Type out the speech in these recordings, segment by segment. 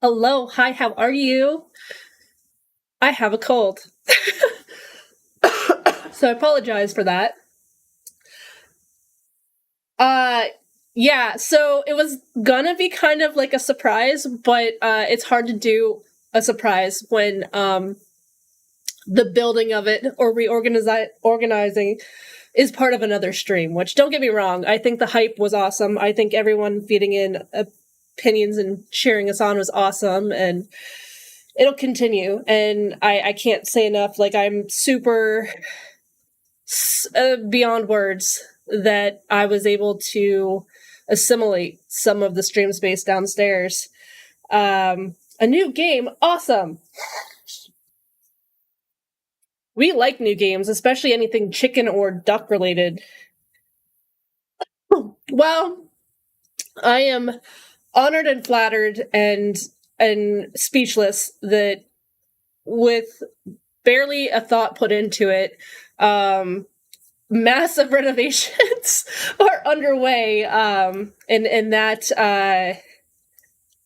Hello, hi, how are you? I have a cold. So I apologize for that. Uh yeah, so it was gonna be kind of like a surprise, but it's hard to do a surprise when the building of it or organizing is part of another stream, which don't get me wrong, I think the hype was awesome. I think everyone feeding in opinions and cheering us on was awesome, and it'll continue. And I can't say enough, like I'm super beyond words that I was able to assimilate some of the stream space downstairs. A new game, awesome. We like new games, especially anything chicken or duck related. Well, I am honored and flattered and speechless that with barely a thought put into it, massive renovations are underway, and that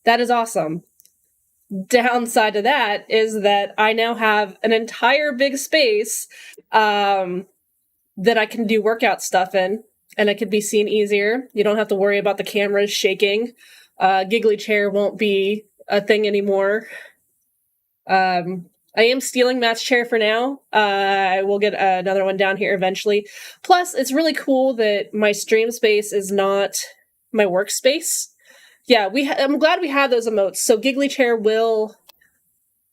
is awesome. Downside to that is that I now have an entire big space that I can do workout stuff in, and it could be seen easier. You don't have to worry about the cameras shaking. Giggly chair won't be a thing anymore. I am stealing Matt's chair for now. I will get another one down here eventually. Plus, it's really cool that my stream space is not my workspace. Yeah, I'm glad we had those emotes. So Giggly Chair will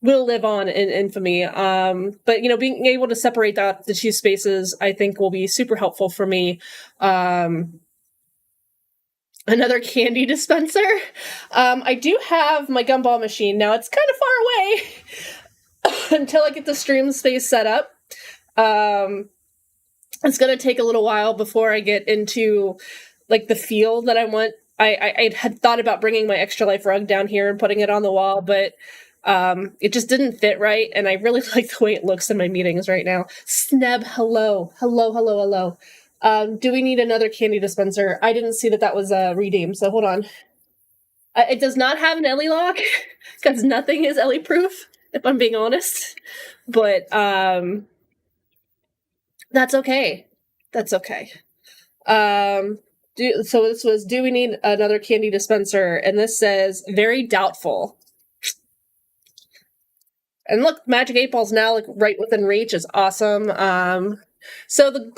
live on in infamy. But being able to separate the two spaces, I think, will be super helpful for me. Another candy dispenser. I do have my gumball machine now. It's kind of far away until I get the stream space set up. It's gonna take a little while before I get into like the feel that I want. I had thought about bringing my Extra Life rug down here and putting it on the wall, but it just didn't fit right, and I really like the way it looks in my meetings right now. Sneb, hello. Do we need another candy dispenser? I didn't see that was redeemed, so hold on. It does not have an Ellie lock, because nothing is Ellie proof, if I'm being honest. But that's okay. That's okay. So this was, do we need another candy dispenser? And this says, very doubtful. And look, Magic 8 Ball's now like right within reach. Is awesome. So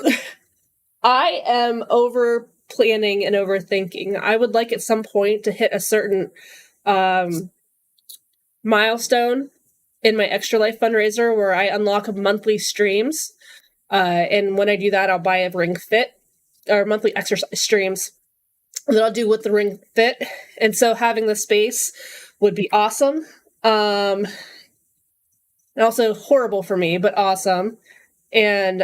I am over planning and overthinking. I would like at some point to hit a certain milestone in my Extra Life fundraiser where I unlock monthly streams. And when I do that, I'll buy a Ring Fit, or monthly exercise streams that I'll do with the Ring Fit. And so having the space would be awesome. And also horrible for me, but awesome. And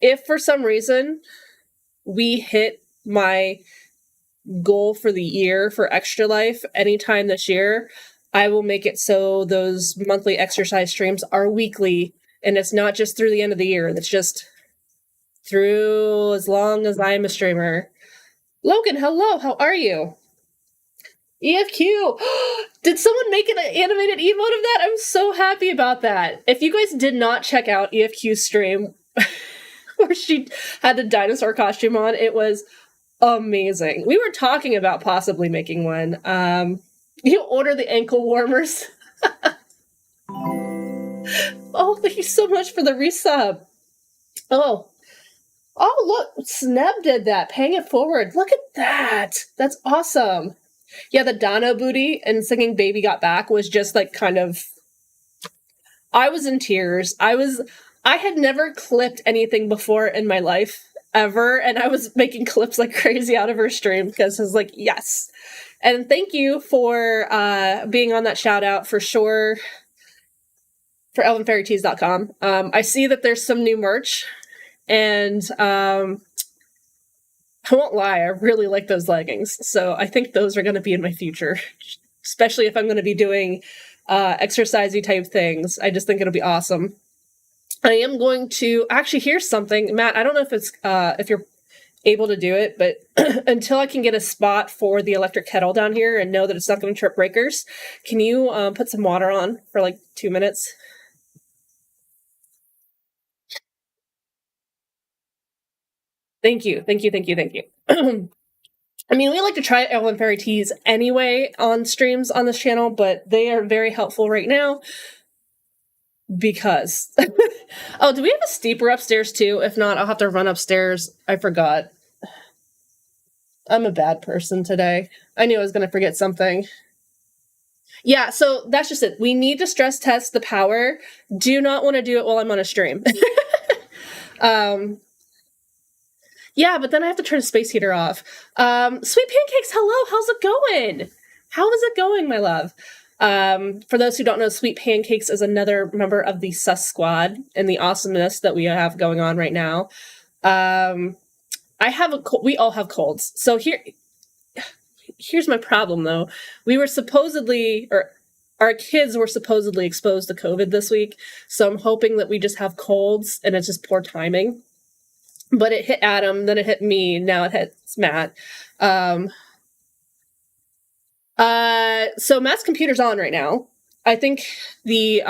if for some reason we hit my goal for the year for Extra Life anytime this year, I will make it so those monthly exercise streams are weekly, and it's not just through the end of the year. It's just through as long as I'm a streamer. Logan, hello, how are you? EFQ! Did someone make an animated emote of that? I'm so happy about that. If you guys did not check out EFQ's stream where she had the dinosaur costume on, it was amazing. We were talking about possibly making one. You order the ankle warmers. Oh, thank you so much for the resub. Oh, look, Sneb did that. Paying it forward. Look at that. That's awesome. Yeah, the Dono booty and singing Baby Got Back was just like kind of... I was in tears. I had never clipped anything before in my life, ever, and I was making clips like crazy out of her stream because I was like, yes. And thank you for being on that shout out for sure for elvenfairytees.com. I see that there's some new merch, and I won't lie, I really like those leggings, so I think those are going to be in my future, especially if I'm going to be doing exercisey type things. I just think it'll be awesome. I am going to actually, here's something, Matt. I don't know if it's if you're able to do it, but until I can get a spot for the electric kettle down here and know that it's not going to trip breakers, can you put some water on for like 2 minutes? Thank you, thank you, thank you, thank you. I mean, we like to try Elven Fairy teas anyway on streams on this channel, but they are very helpful right now because. Oh, do we have a steeper upstairs too? If not, I'll have to run upstairs. I forgot. I'm a bad person today. I knew I was going to forget something. Yeah, so that's just it. We need to stress test the power. Do not want to do it while I'm on a stream. Yeah, but then I have to turn the space heater off. Sweet Pancakes, hello, how's it going? How is it going, my love? For those who don't know, Sweet Pancakes is another member of the Sus Squad and the awesomeness that we have going on right now. We all have colds. So here's my problem, though. We were supposedly, or our kids were supposedly exposed to COVID this week. So I'm hoping that we just have colds and it's just poor timing. But it hit Adam, then it hit me, now it hits Matt. So Matt's computer's on right now. I think the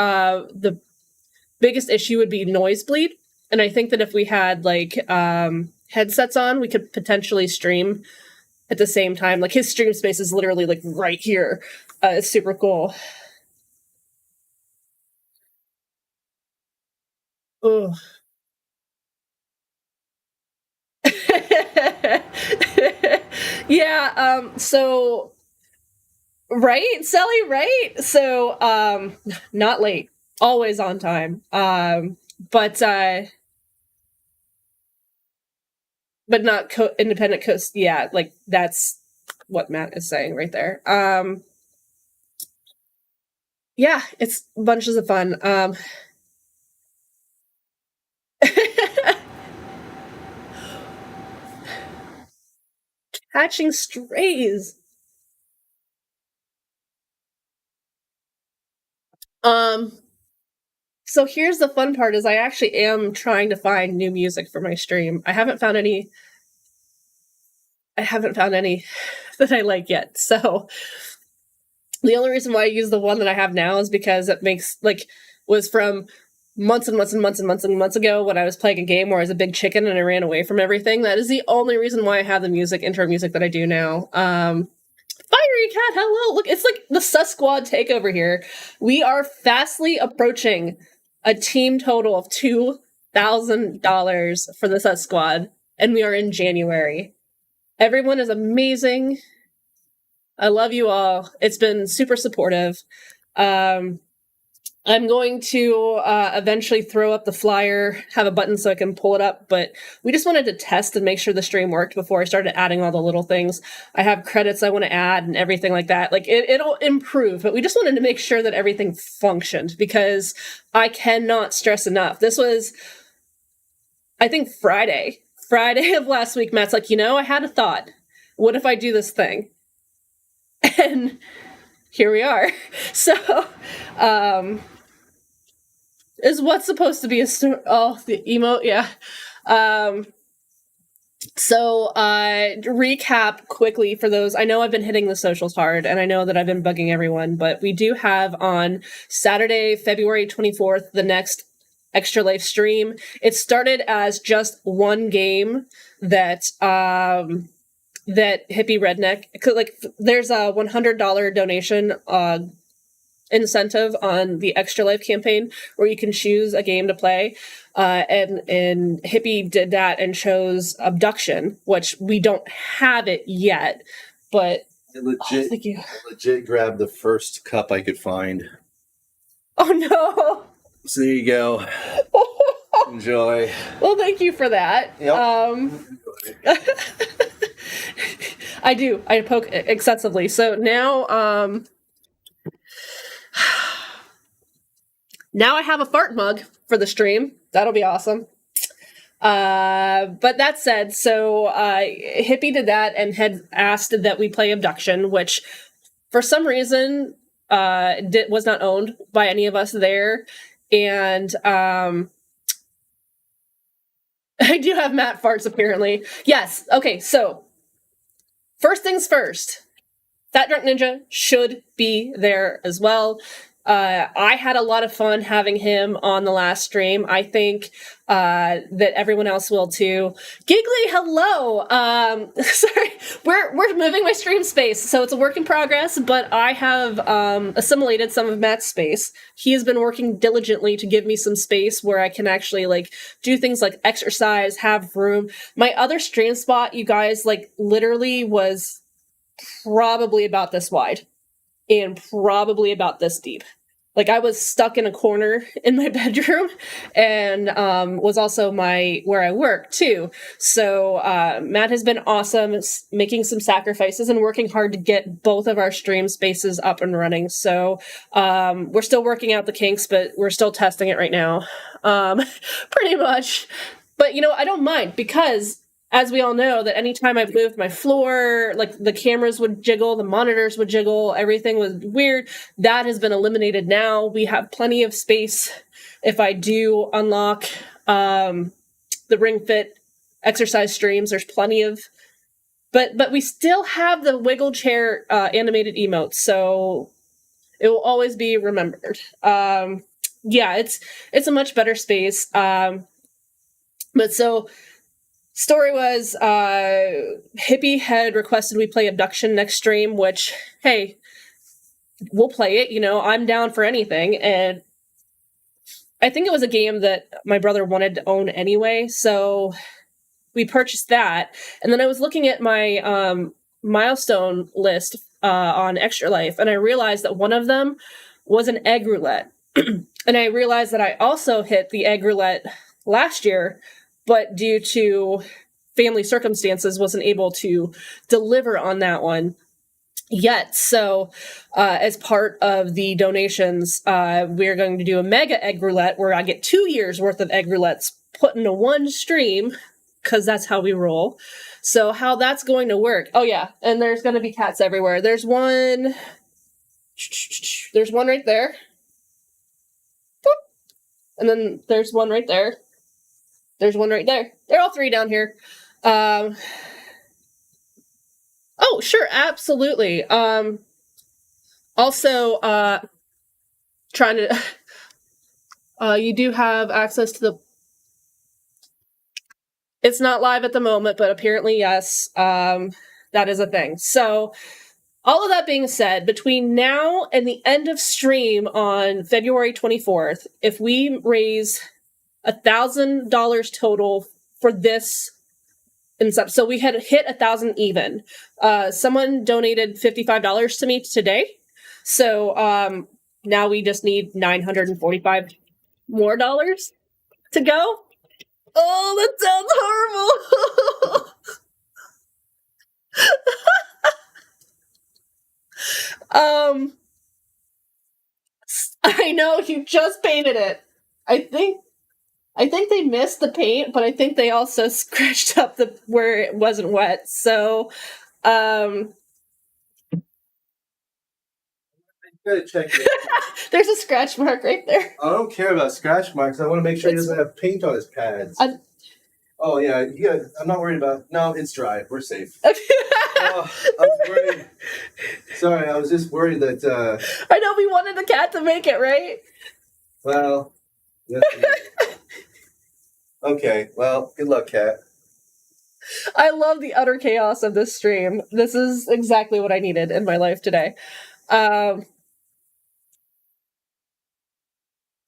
biggest issue would be noise bleed. And I think that if we had like headsets on, we could potentially stream at the same time. Like his stream space is literally like right here. It's super cool. Ugh. Yeah, so right, Sally, right? So not late, always on time. But not independent coast. Yeah, like that's what Matt is saying right there. Yeah, it's bunches of fun. Catching strays. So here's the fun part is I actually am trying to find new music for my stream. I haven't found any that I like yet. So the only reason why I use the one that I have now is because it was from months and months and months and months and months ago when I was playing a game where I was a big chicken and I ran away from everything. That is the only reason why I have the intro music that I do now. Fiery Cat, hello! Look, it's like the Sus Squad takeover here. We are fastly approaching a team total of $2,000 for the Sus Squad, and we are in January. Everyone is amazing. I love you all. It's been super supportive. I'm going to eventually throw up the flyer, have a button so I can pull it up, but we just wanted to test and make sure the stream worked before I started adding all the little things. I have credits I want to add and everything like that. Like it'll improve, but we just wanted to make sure that everything functioned because I cannot stress enough. This was, I think, Friday of last week. Matt's like, I had a thought. What if I do this thing? And here we are. So, is what's supposed to be the emote, yeah. So recap quickly for those. I know I've been hitting the socials hard, and I know that I've been bugging everyone, but we do have on Saturday, February 24th, the next Extra Life stream. It started as just one game that Hippie Redneck, there's a $100 donation incentive on the Extra Life campaign where you can choose a game to play. And Hippie did that and chose Abduction, which we don't have it yet, but thank you. I legit grabbed the first cup I could find. Oh no. So there you go. Enjoy. Well, thank you for that. Yep. I do. I poke excessively. So now, now I have a fart mug for the stream. That'll be awesome. But that said, so Hippie did that and had asked that we play Abduction, which for some reason was not owned by any of us there. And I do have Matt farts, apparently. Yes. Okay, so first things first. Fat Drunk Ninja should be there as well. I had a lot of fun having him on the last stream. I think that everyone else will too. Giggly, hello. Sorry, we're moving my stream space, so it's a work in progress. But I have assimilated some of Matt's space. He has been working diligently to give me some space where I can actually like do things like exercise, have room. My other stream spot, you guys, like literally was probably about this wide and probably about this deep. Like I was stuck in a corner in my bedroom, and was also where I work too. So Matt has been awesome, making some sacrifices and working hard to get both of our stream spaces up and running. So we're still working out the kinks, but we're still testing it right now, pretty much. But you know, I don't mind because, as we all know, that anytime I've moved my floor, like the cameras would jiggle, the monitors would jiggle, everything was weird. That has been eliminated now. We have plenty of space if I do unlock the Ring Fit exercise streams. There's plenty of, but we still have the wiggle chair animated emotes, so it will always be remembered. Yeah, it's a much better space. But so. Story was, Hippie had requested we play Abduction next stream, which, hey, we'll play it, you know, I'm down for anything, and I think it was a game that my brother wanted to own anyway, so we purchased that, and then I was looking at my milestone list on Extra Life, and I realized that one of them was an egg roulette, and I realized that I also hit the egg roulette last year, but due to family circumstances, wasn't able to deliver on that one yet. So as part of the donations, we're going to do a mega egg roulette where I get 2 years worth of egg roulettes put into one stream, because that's how we roll. So how that's going to work. Oh yeah, and there's going to be cats everywhere. There's one right there. Boop. And then there's one right there. There's one right there. They're all three down here. Oh, sure, absolutely. Also, trying to... you do have access to the... It's not live at the moment, but apparently, yes, that is a thing. So, all of that being said, between now and the end of stream on February 24th, if we raise $1,000 total for this and stuff. So we had hit 1,000 even. Someone donated $55 to me today. So now we just need $945 more dollars to go. Oh, that sounds horrible. I know you just painted it. I think they missed the paint, but I think they also scratched up where it wasn't wet. So, Gotta check it. there's a scratch mark right there. I don't care about scratch marks. I want to make sure he doesn't have paint on his pads. Oh yeah, I'm not worried about. No, it's dry. We're safe. Oh, I was worried. Sorry, I was just worried that. I know we wanted the cat to make it, right? Well. Yes, okay, well, good luck, cat. I love the utter chaos of this stream. This is exactly what I needed in my life today.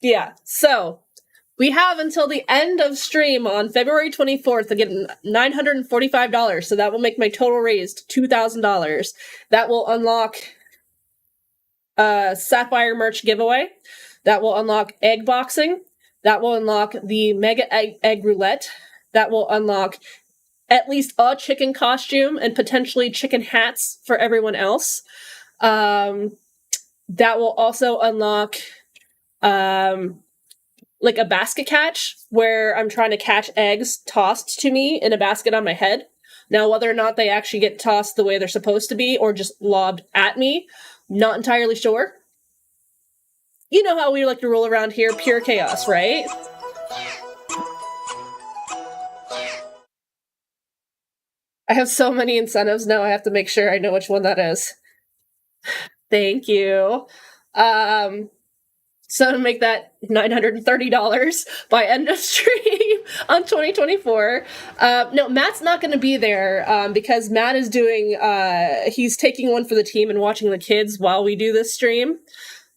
Yeah, so we have until the end of stream on February 24th to get $945, so that will make my total raised $2,000. That will unlock Sapphire merch giveaway. That will unlock egg boxing. That will unlock the mega egg roulette. That will unlock at least a chicken costume and potentially chicken hats for everyone else. That will also unlock like a basket catch where I'm trying to catch eggs tossed to me in a basket on my head. Now, whether or not they actually get tossed the way they're supposed to be or just lobbed at me, not entirely sure. You know how we like to roll around here, pure chaos, right? I have so many incentives now. I have to make sure I know which one that is. Thank you. So to make that $930 by end of stream on 2024. No, Matt's not going to be there because Matt is doing, he's taking one for the team and watching the kids while we do this stream.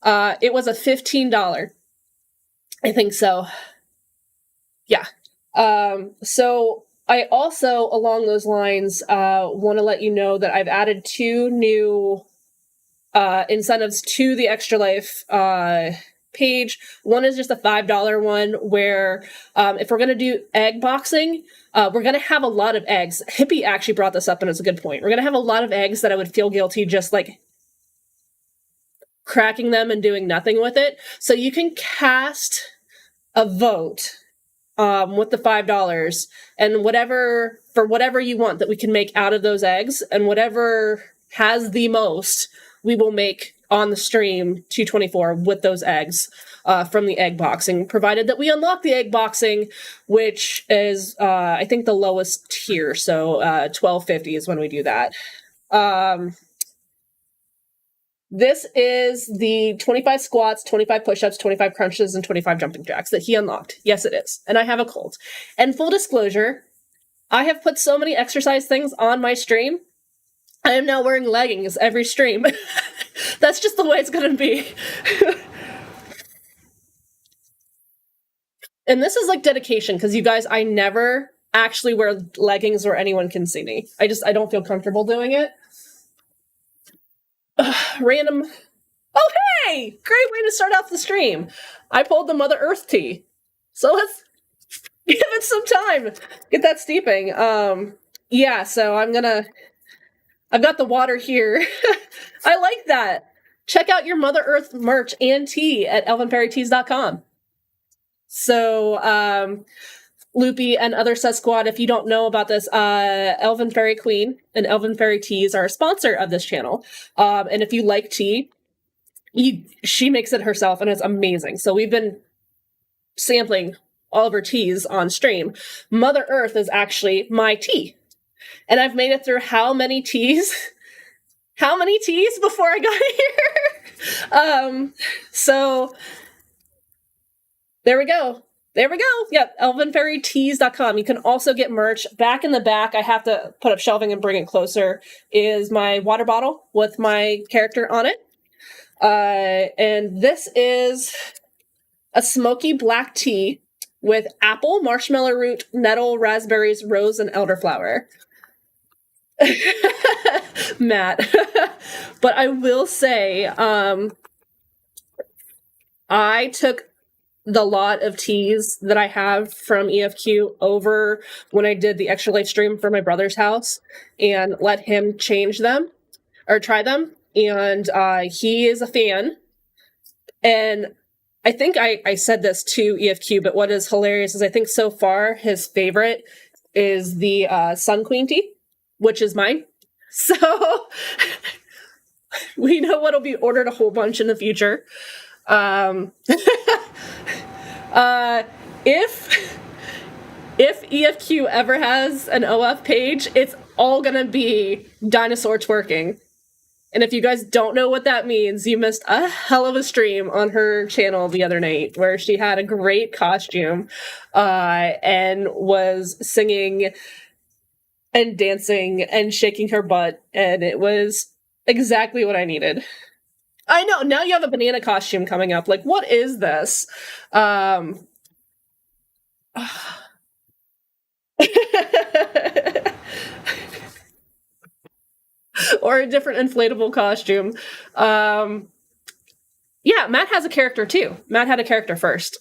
It was a $15. I think so. Yeah. So I also, along those lines, want to let you know that I've added 2 new incentives to the Extra Life page. One is just a $5 one where if we're going to do egg boxing, we're going to have a lot of eggs. Hippie actually brought this up and it's a good point. We're going to have a lot of eggs that I would feel guilty just like cracking them and doing nothing with it. So you can cast a vote with the $5 and whatever you want that we can make out of those eggs, and whatever has the most we will make on the stream 224 with those eggs from the egg boxing, provided that we unlock the egg boxing, which is I think the lowest tier, so $12.50 is when we do that. This is the 25 squats, 25 push-ups, 25 crunches, and 25 jumping jacks that he unlocked. Yes, it is. And I have a cold. And full disclosure, I have put so many exercise things on my stream, I am now wearing leggings every stream. That's just the way it's going to be. And this is like dedication, because you guys, I never actually wear leggings where anyone can see me. I don't feel comfortable doing it. Random. Oh, hey! Great way to start off the stream. I pulled the Mother Earth tea. So let's give it some time. Get that steeping. Yeah, so I've got the water here. I like that. Check out your Mother Earth merch and tea at elvenfairyteas.com. So, Loopy and other Squad, if you don't know about this, Elven Fairy Queen and Elven Fairy Teas are a sponsor of this channel. And if you like tea, she makes it herself and it's amazing. So we've been sampling all of her teas on stream. Mother Earth is actually my tea. And I've made it through how many teas? How many teas before I got here? So there we go. There we go. Yep, elvenfairyteas.com. You can also get merch. Back in the back, I have to put up shelving and bring it closer, is my water bottle with my character on it. And this is a smoky black tea with apple, marshmallow root, nettle, raspberries, rose, and elderflower. Matt. But I will say, I took the lot of teas that I have from EFQ over when I did the Extra Life stream for my brother's house and let him change them or try them. And he is a fan. And I think I said this to EFQ, but what is hilarious is I think so far his favorite is the Sun Queen tea, which is mine. So we know what'll be ordered a whole bunch in the future. If EFQ ever has an OF page, it's all gonna be dinosaur twerking. And if you guys don't know what that means, you missed a hell of a stream on her channel the other night where she had a great costume and was singing and dancing and shaking her butt, and it was exactly what I needed. I know, now you have a banana costume coming up. Like, what is this? Or a different inflatable costume. Yeah, Matt has a character too. Matt had a character first.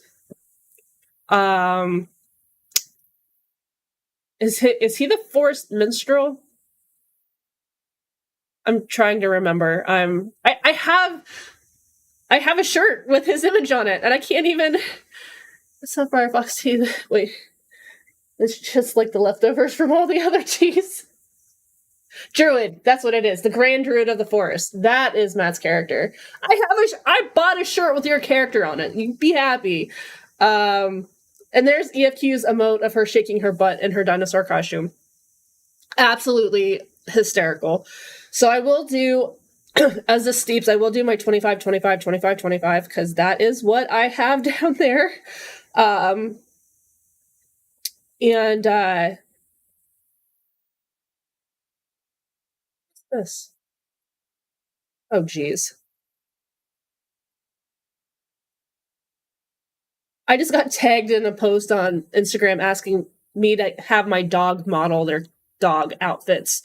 Is he the forest minstrel? I'm trying to remember. I have a shirt with his image on it, and I can't even. It's not Firefox tea. Wait, it's just like the leftovers from all the other teas. Druid, that's what it is. The Grand Druid of the Forest. That is Matt's character. I bought a shirt with your character on it. You'd be happy. And there's EFQ's emote of her shaking her butt in her dinosaur costume. Absolutely hysterical. So I will do, as the steeps, I will do my 25, 25, 25, 25, because that is what I have down there. And this. Oh, geez. I just got tagged in a post on Instagram asking me to have my dog model their dog outfits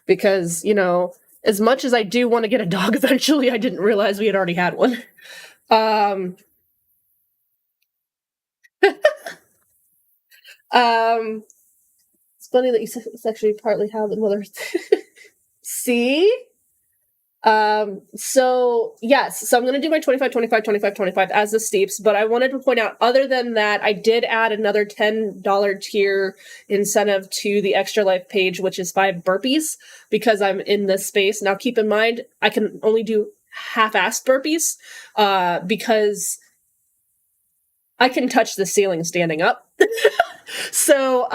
because, you know, as much as I do want to get a dog eventually, I didn't realize we had already had one. It's funny that you said it's actually partly how the mother. See? So yes, so I'm going to do my 25, 25, 25, 25 as the steeps, but I wanted to point out, other than that, I did add another $10 tier incentive to the Extra Life page, which is 5 burpees, because I'm in this space. Now, keep in mind, I can only do half-assed burpees, because I can touch the ceiling standing up. So,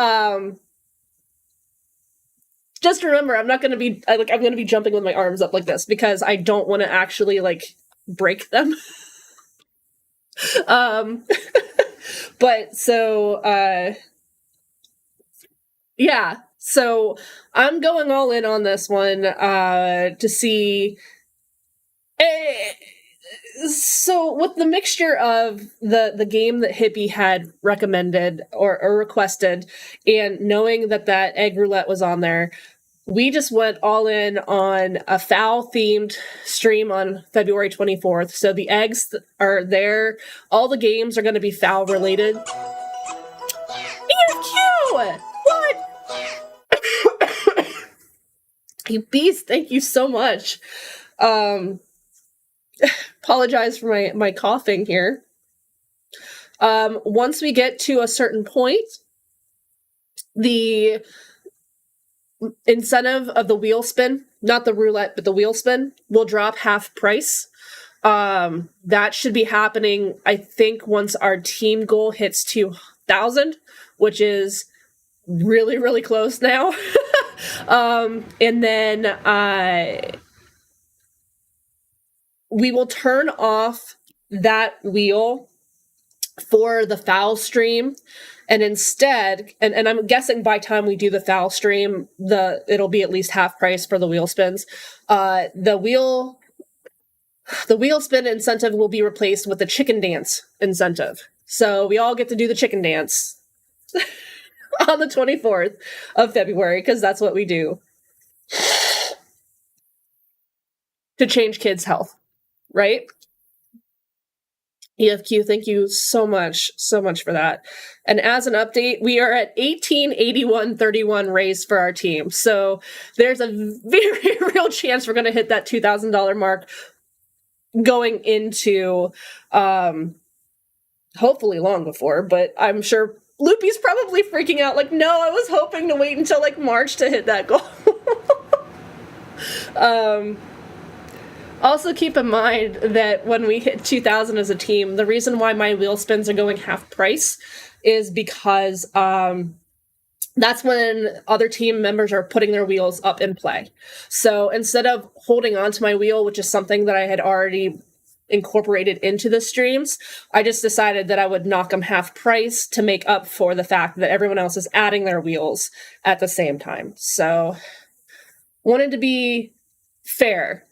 just remember, I'm not going to be, I'm going to be jumping with my arms up like this because I don't want to actually, like, break them. But so, yeah, so I'm going all in on this one, to see, so with the mixture of the game that Hippie had recommended or requested, and knowing that egg roulette was on there, we just went all in on a foul themed stream on February 24th. So the eggs are there. All the games are going to be foul related. EFQ! What? You beast, thank you so much. Apologize for my coughing here. Once we get to a certain point, the incentive of the wheel spin, not the roulette, but the wheel spin, will drop half price. That should be happening, I think, once our team goal hits 2,000, which is really, really close now. And then we will turn off that wheel for the foul stream, and instead, and I'm guessing by time we do the foul stream, it'll be at least half price for the wheel spins. The wheel spin incentive will be replaced with the chicken dance incentive. So we all get to do the chicken dance on the 24th of February, because that's what we do to change kids' health, right? EFQ, thank you so much for that. And as an update, we are at 1881.31 raised for our team. So there's a very real chance we're going to hit that $2,000 mark going into, hopefully long before, but I'm sure Loopy's probably freaking out like, no, I was hoping to wait until like March to hit that goal. Also keep in mind that when we hit 2,000 as a team, the reason why my wheel spins are going half price is because that's when other team members are putting their wheels up in play. So instead of holding on to my wheel, which is something that I had already incorporated into the streams, I just decided that I would knock them half price to make up for the fact that everyone else is adding their wheels at the same time. So wanted to be fair.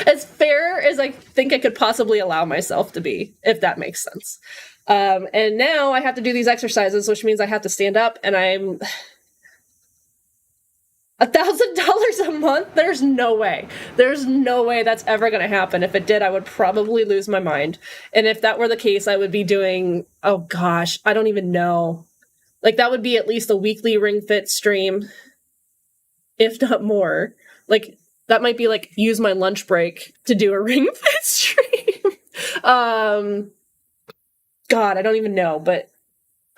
As fair as I think I could possibly allow myself to be, if that makes sense. And now I have to do these exercises, which means I have to stand up, and I'm $1,000 a month. There's no way that's ever going to happen. If it did, I would probably lose my mind. And if that were the case, I would be doing, oh gosh, I don't even know. Like, that would be at least a weekly Ring Fit stream, if not more. Like, that might be like use my lunch break to do a Ring Fit stream. God, I don't even know. But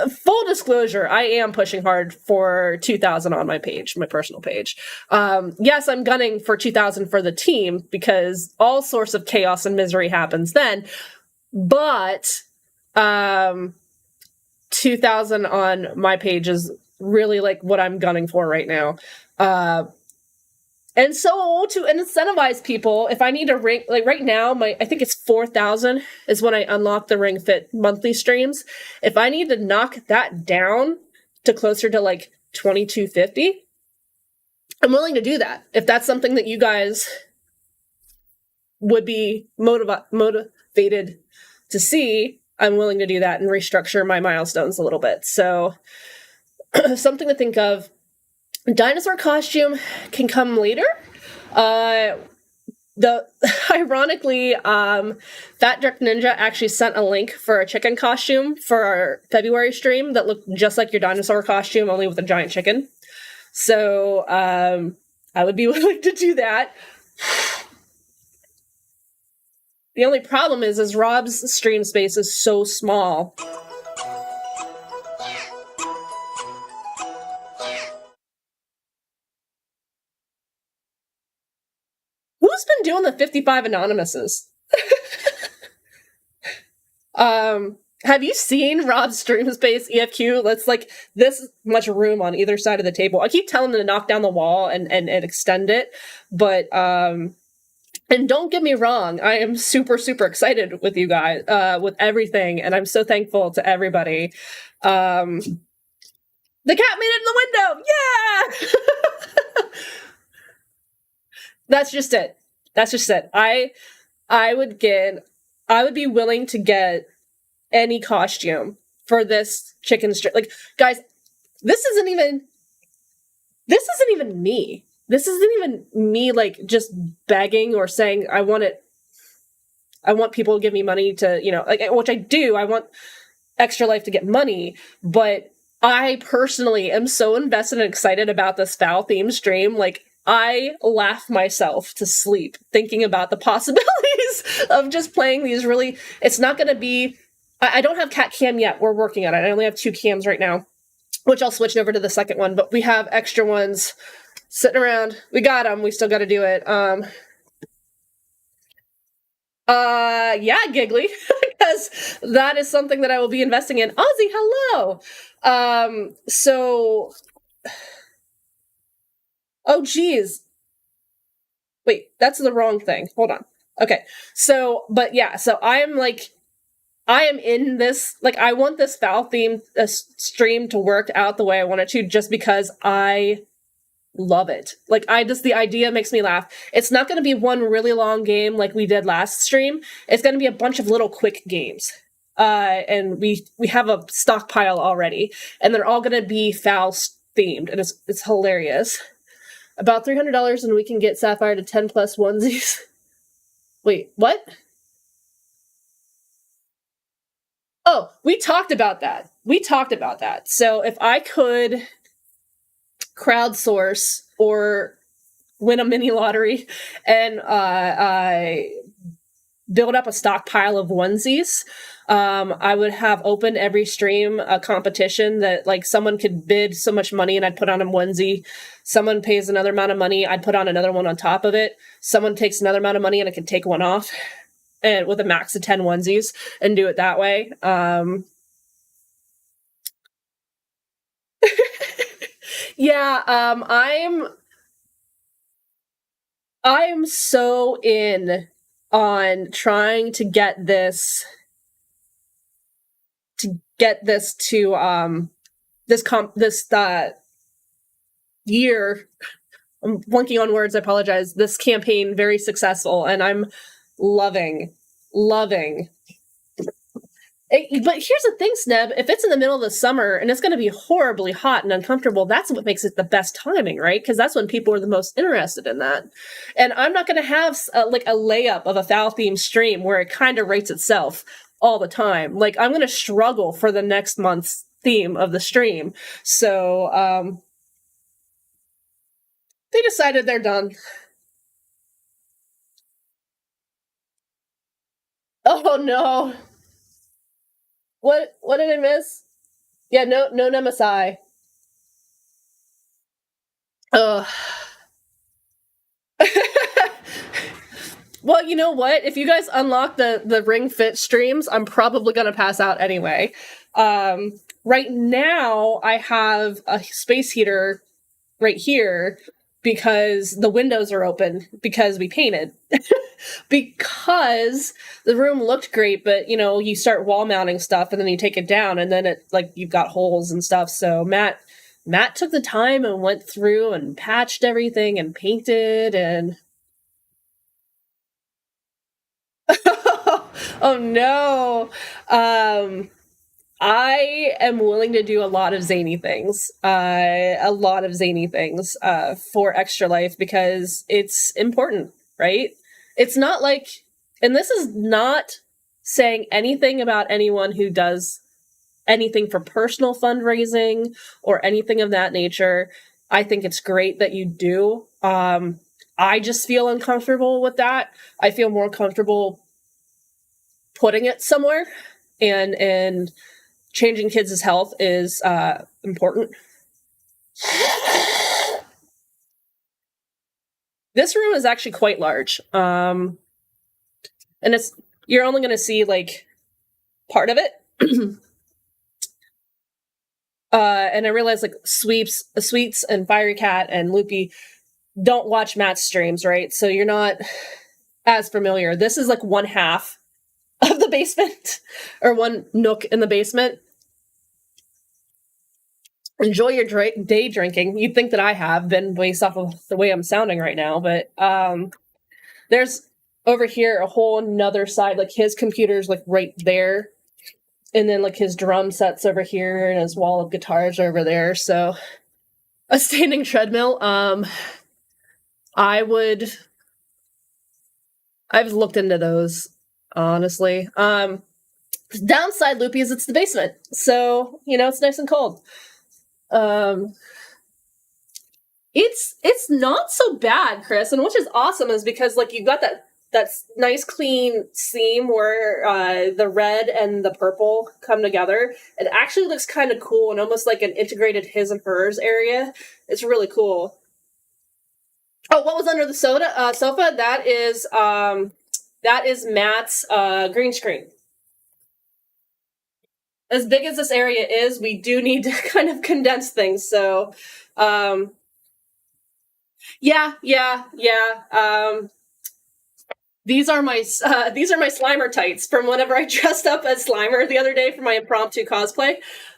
full disclosure, I am pushing hard for 2,000 on my page, my personal page. Yes, I'm gunning for 2,000 for the team because all sorts of chaos and misery happens then. But 2,000 on my page is really like what I'm gunning for right now. And so to incentivize people, if I need a ring, like right now, I think it's 4,000 is when I unlock the Ring Fit monthly streams. If I need to knock that down to closer to like 2,250, I'm willing to do that. If that's something that you guys would be motivated to see, I'm willing to do that and restructure my milestones a little bit. So something to think of. Dinosaur costume can come later. Ironically, Fat Dirk Ninja actually sent a link for a chicken costume for our February stream that looked just like your dinosaur costume, only with a giant chicken. So I would be willing to do that. The only problem is Rob's stream space is so small. Who's been doing the 55 anonymouses? Have you seen Rob's stream space EFQ? That's like this much room on either side of the table. I keep telling them to knock down the wall and extend it, but and don't get me wrong, I am super, super excited with you guys, with everything, and I'm so thankful to everybody. The cat made it in the window! Yeah! That's just it. That's just it. I would be willing to get any costume for this chicken strip. Like, guys, this isn't even me. This isn't even me, like, just begging or saying I want people to give me money to, like, which I do. I want Extra Life to get money, but I personally am so invested and excited about this foul theme stream. Like, I laugh myself to sleep thinking about the possibilities of just playing these really, it's not going to be, I don't have cat cam yet. We're working on it. I only have 2 cams right now, which I'll switch over to the second one, but we have extra ones sitting around. We got them. We still got to do it. Yeah, Giggly, because that is something that I will be investing in. Ozzy, hello. Oh, geez. Wait, that's the wrong thing. Hold on. Okay. So I am in this, like, I want this foul themed stream to work out the way I want it to, just because I love it. Like, the idea makes me laugh. It's not going to be one really long game like we did last stream. It's going to be a bunch of little quick games. And we have a stockpile already, and they're all going to be foul themed, and it's hilarious. About $300 and we can get Sapphire to 10 plus onesies. Wait, what? Oh, we talked about that. So if I could crowdsource or win a mini lottery and build up a stockpile of onesies, I would have open every stream a competition that, like, someone could bid so much money and I'd put on a onesie. Someone pays another amount of money, I'd put on another one on top of it. Someone takes another amount of money and I could take one off, and with a max of 10 onesies, and do it that way. Yeah, I'm so in on trying to get this to this year. I'm blanking on words, I apologize. This campaign very successful, and I'm loving. But here's the thing, Sneb. If it's in the middle of the summer and it's going to be horribly hot and uncomfortable, that's what makes it the best timing, right? Because that's when people are the most interested in that. And I'm not going to have a layup of a foul themed stream where it kind of rates itself all the time. Like, I'm going to struggle for the next month's theme of the stream. So they decided they're done. Oh no. What did I miss? Yeah, no Nemesis. Ugh. Well, you know what? If you guys unlock the Ring Fit streams, I'm probably gonna pass out anyway. Right now, I have a space heater right here because the windows are open because we painted. Because the room looked great, but you start wall mounting stuff and then you take it down and then it like you've got holes and stuff. So Matt took the time and went through and patched everything and painted and oh no. I am willing to do a lot of zany things, for Extra Life because it's important, right? It's not like, and this is not saying anything about anyone who does anything for personal fundraising or anything of that nature. I think it's great that you do. I just feel uncomfortable with that. I feel more comfortable putting it somewhere and changing kids' health is important. This room is actually quite large. And you're only going to see like part of it. And I realize like Sweets and Fiery Cat and Loopy don't watch Matt's streams, right? So you're not as familiar. This is like one half of the basement or one nook in the basement. Enjoy your day drinking. You'd think that I have been based off of the way I'm sounding right now, but there's over here a whole another side, like his computer's like right there, and then like his drum set's over here and his wall of guitars are over there. So a standing treadmill. I've looked into those, honestly. The downside, Loopy, is it's the basement, so it's nice and cold. It's not so bad, Chris, and which is awesome is because like you've got that nice clean seam where the red and the purple come together. It actually looks kind of cool and almost like an integrated his and hers area. It's really cool. Oh, what was under the sofa? That is Matt's green screen. As big as this area is, we do need to kind of condense things. So, yeah. These are my Slimer tights from whenever I dressed up as Slimer the other day for my impromptu cosplay.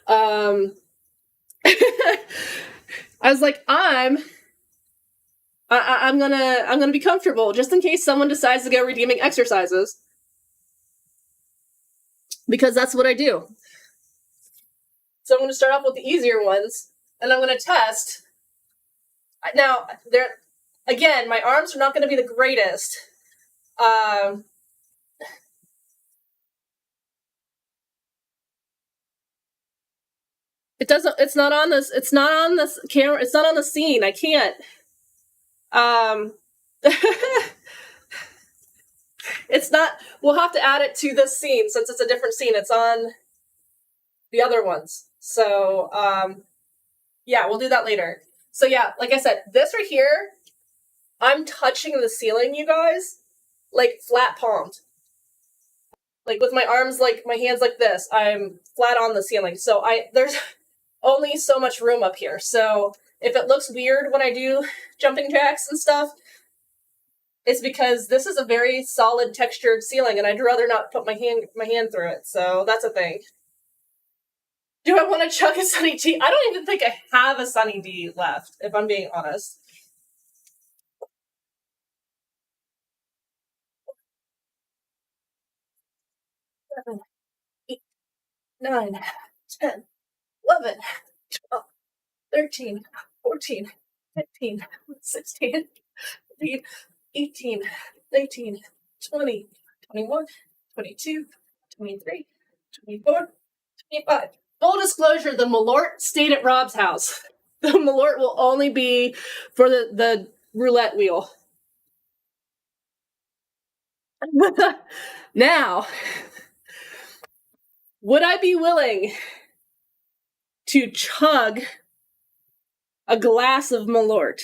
I was like, I'm gonna be comfortable just in case someone decides to go redeeming exercises, because that's what I do. So I'm going to start off with the easier ones, and I'm going to test. Now, again, my arms are not going to be the greatest. It's not on this camera. It's not on the scene. I can't. It's not, we'll have to add it to this scene since it's a different scene. It's on the other ones. So, yeah, we'll do that later. So yeah, like I said, this right here, I'm touching the ceiling, you guys, like flat palmed. Like with my arms, like my hands like this, I'm flat on the ceiling. So there's only so much room up here. So if it looks weird when I do jumping jacks and stuff, it's because this is a very solid textured ceiling and I'd rather not put my hand through it. So that's a thing. Do I want to chug a Sunny D? I don't even think I have a Sunny D left, if I'm being honest. 7, 8, 9, 10, 11, 12, 13, 14, 15, 16, 17, 18, 19, 20, 21, 22, 23, 24, 25. Full disclosure, the Malort stayed at Rob's house. The Malort will only be for the roulette wheel. Now, would I be willing to chug a glass of Malort?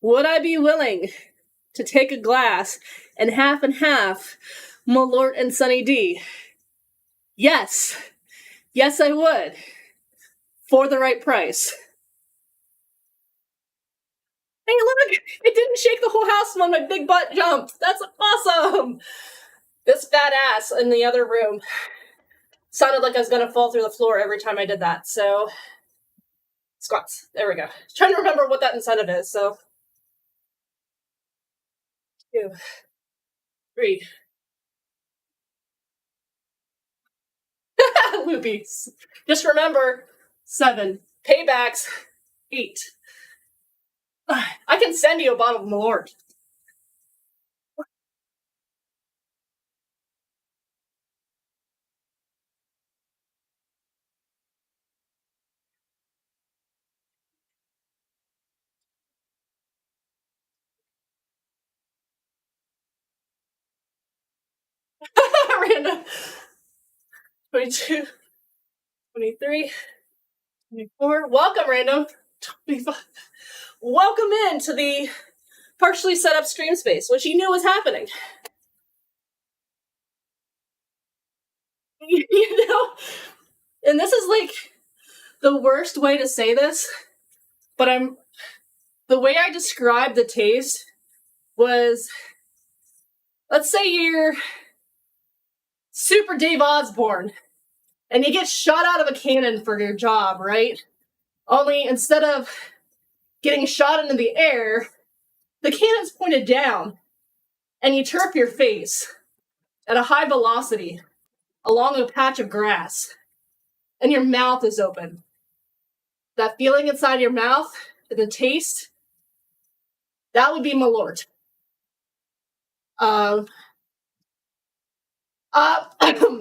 Would I be willing to take a glass and half Malort and Sunny D? Yes, Yes, I would. For the right price. Hey, look! It didn't shake the whole house when my big butt jumped. That's awesome! This fat ass in the other room sounded like I was gonna fall through the floor every time I did that. So, squats. There we go. Trying to remember what that incentive is. So, 2, 3. Loopies. Just remember 7. Paybacks 8. I can send you a bottle of Malort. Random. 22, 23, 24. Welcome, random. 25. Welcome into the partially set up stream space, which you knew was happening. You know? And this is like the worst way to say this, but the way I described the taste was, let's say you're Super Dave Osborne and you get shot out of a cannon for your job, right? Only instead of getting shot into the air, the cannon's pointed down and you chirp your face at a high velocity along a patch of grass and your mouth is open. That feeling inside your mouth, the taste, that would be Malort.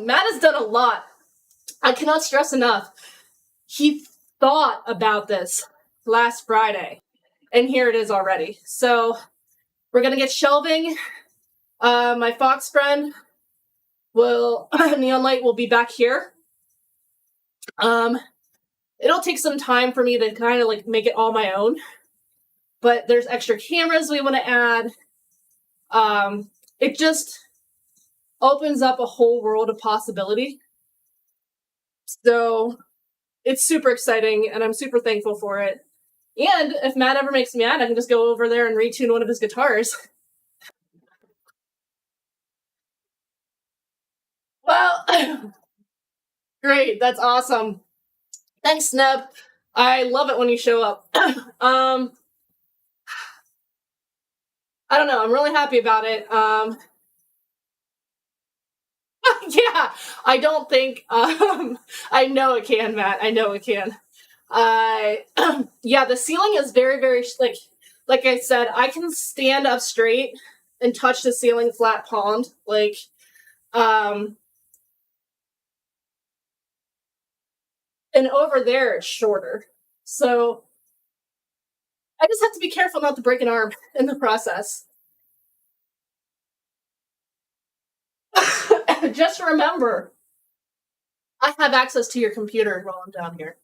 Matt has done a lot. I cannot stress enough. He thought about this last Friday, and here it is already. So we're gonna get shelving. My Fox friend Neon Light will be back here. It'll take some time for me to kind of like make it all my own, but there's extra cameras we want to add. It just opens up a whole world of possibility. So it's super exciting, and I'm super thankful for it. And if Matt ever makes me mad, I can just go over there and retune one of his guitars. Well, great. That's awesome. Thanks, Neb. I love it when you show up. I don't know. I'm really happy about it. Yeah, I don't think. I know it can, Matt. I know it can. Yeah, the ceiling is very, very like I said. I can stand up straight and touch the ceiling flat palmed. And over there it's shorter. So I just have to be careful not to break an arm in the process. Just remember, I have access to your computer while I'm down here.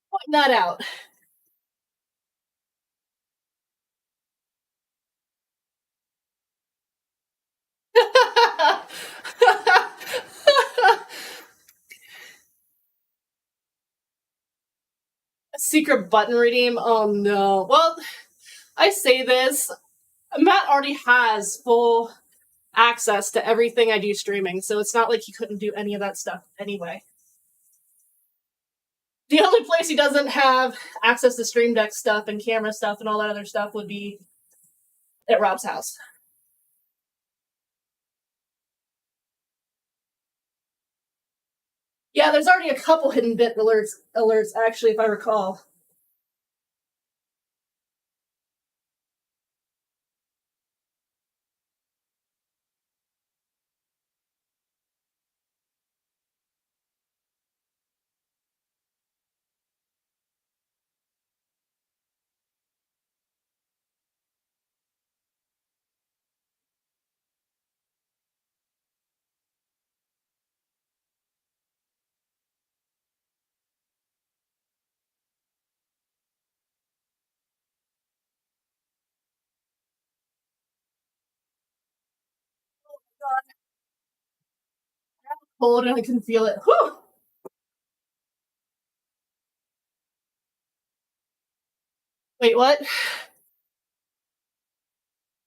Point that out. Secret button redeem? Oh no. Well, I say this. Matt already has full access to everything I do streaming, so it's not like he couldn't do any of that stuff anyway. The only place he doesn't have access to Stream Deck stuff and camera stuff and all that other stuff would be at Rob's house. Yeah, there's already a couple hidden bit alerts actually, if I recall. cold and I can feel it. Whew. Wait, what?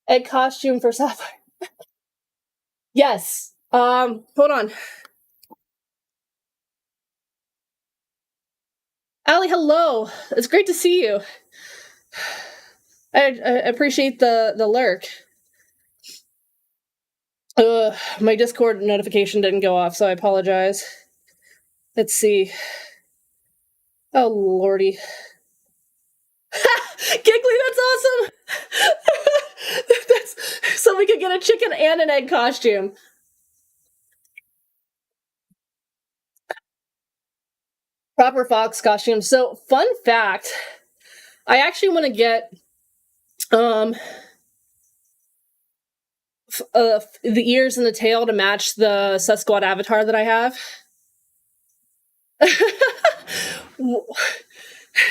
Egg costume for Sapphire. Yes. Hold on. Allie, hello. It's great to see you. I appreciate the lurk. My Discord notification didn't go off, so I apologize. Let's see. Oh, lordy. Giggly, that's awesome! So we could get a chicken and an egg costume. Proper fox costume. So, fun fact, I actually want to get the ears and the tail to match the Sasquatch avatar that I have.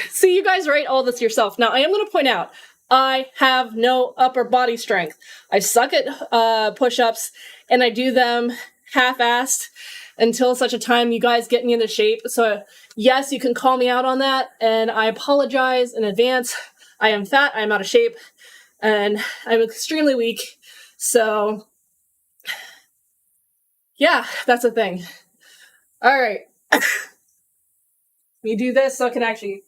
See, you guys write all this yourself. Now, I am going to point out, I have no upper body strength. I suck at push-ups, and I do them half-assed until such a time you guys get me into shape. So, yes, you can call me out on that, and I apologize in advance. I am fat, I am out of shape, and I'm extremely weak. So, yeah, that's a thing. All right. Let me do this so I can actually,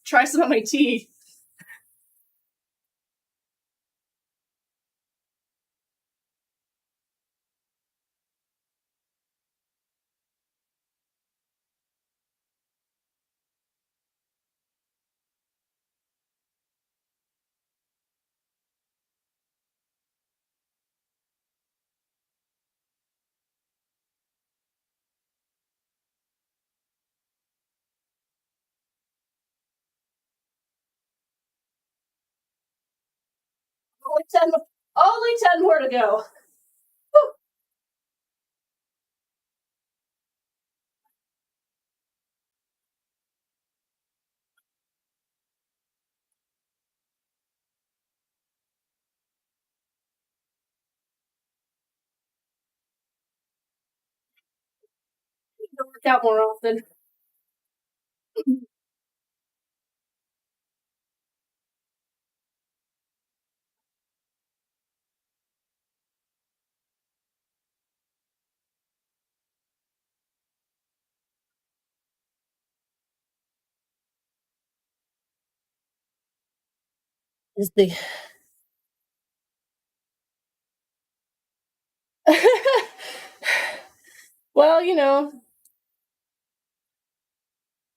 try some of my tea. Only 10 more to go. Whew. To work out more often. Is the well,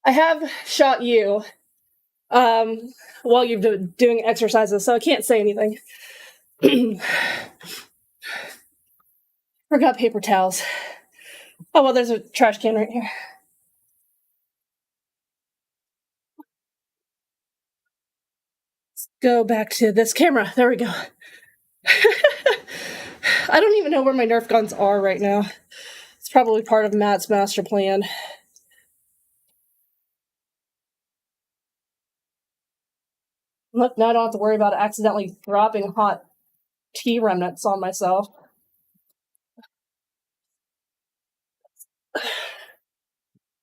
I have shot you while you've been doing exercises, so I can't say anything. Forgot paper towels. Oh, well, there's a trash can right here. Let's go back to this camera. There we go. I don't even know where my Nerf guns are right now. It's probably part of Matt's master plan. Look, now I don't have to worry about accidentally dropping hot tea remnants on myself. There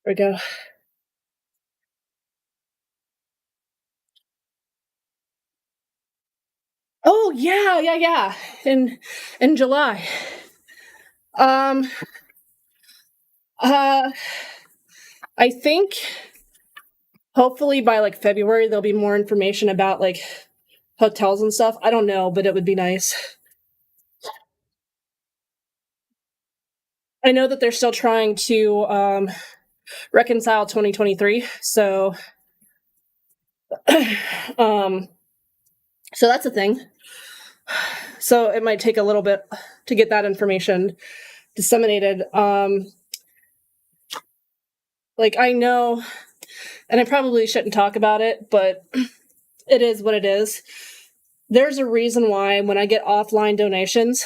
we go. Oh, yeah. In July. I think hopefully by like February there'll be more information about like hotels and stuff. I don't know, but it would be nice. I know that they're still trying to reconcile 2023, so so that's a thing. So it might take a little bit to get that information disseminated. Like I know, and I probably shouldn't talk about it, but it is what it is. There's a reason why when I get offline donations,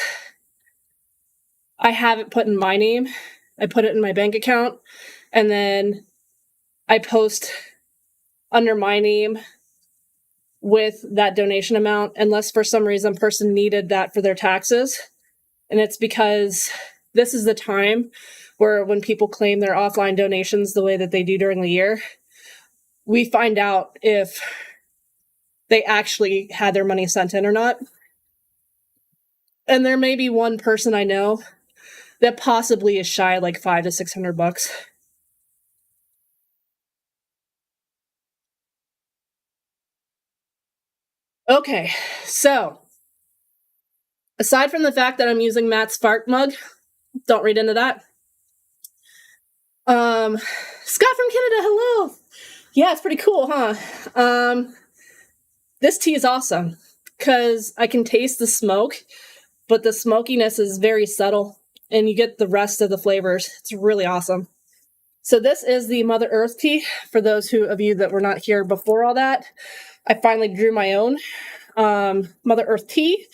I have it put in my name. I put it in my bank account, and then I post under my name with that donation amount, unless for some reason person needed that for their taxes. And it's because this is the time where when people claim their offline donations the way that they do during the year, we find out if they actually had their money sent in or not. And there may be one person I know that possibly is shy like $500 to $600. Okay, so aside from the fact that I'm using Matt's fart mug, don't read into that. Scott from Canada, hello. Yeah, it's pretty cool, huh? This tea is awesome because I can taste the smoke, but the smokiness is very subtle and you get the rest of the flavors. It's really awesome. So this is the Mother Earth tea. For those of you that were not here before all that, I finally drew my own Mother Earth tea.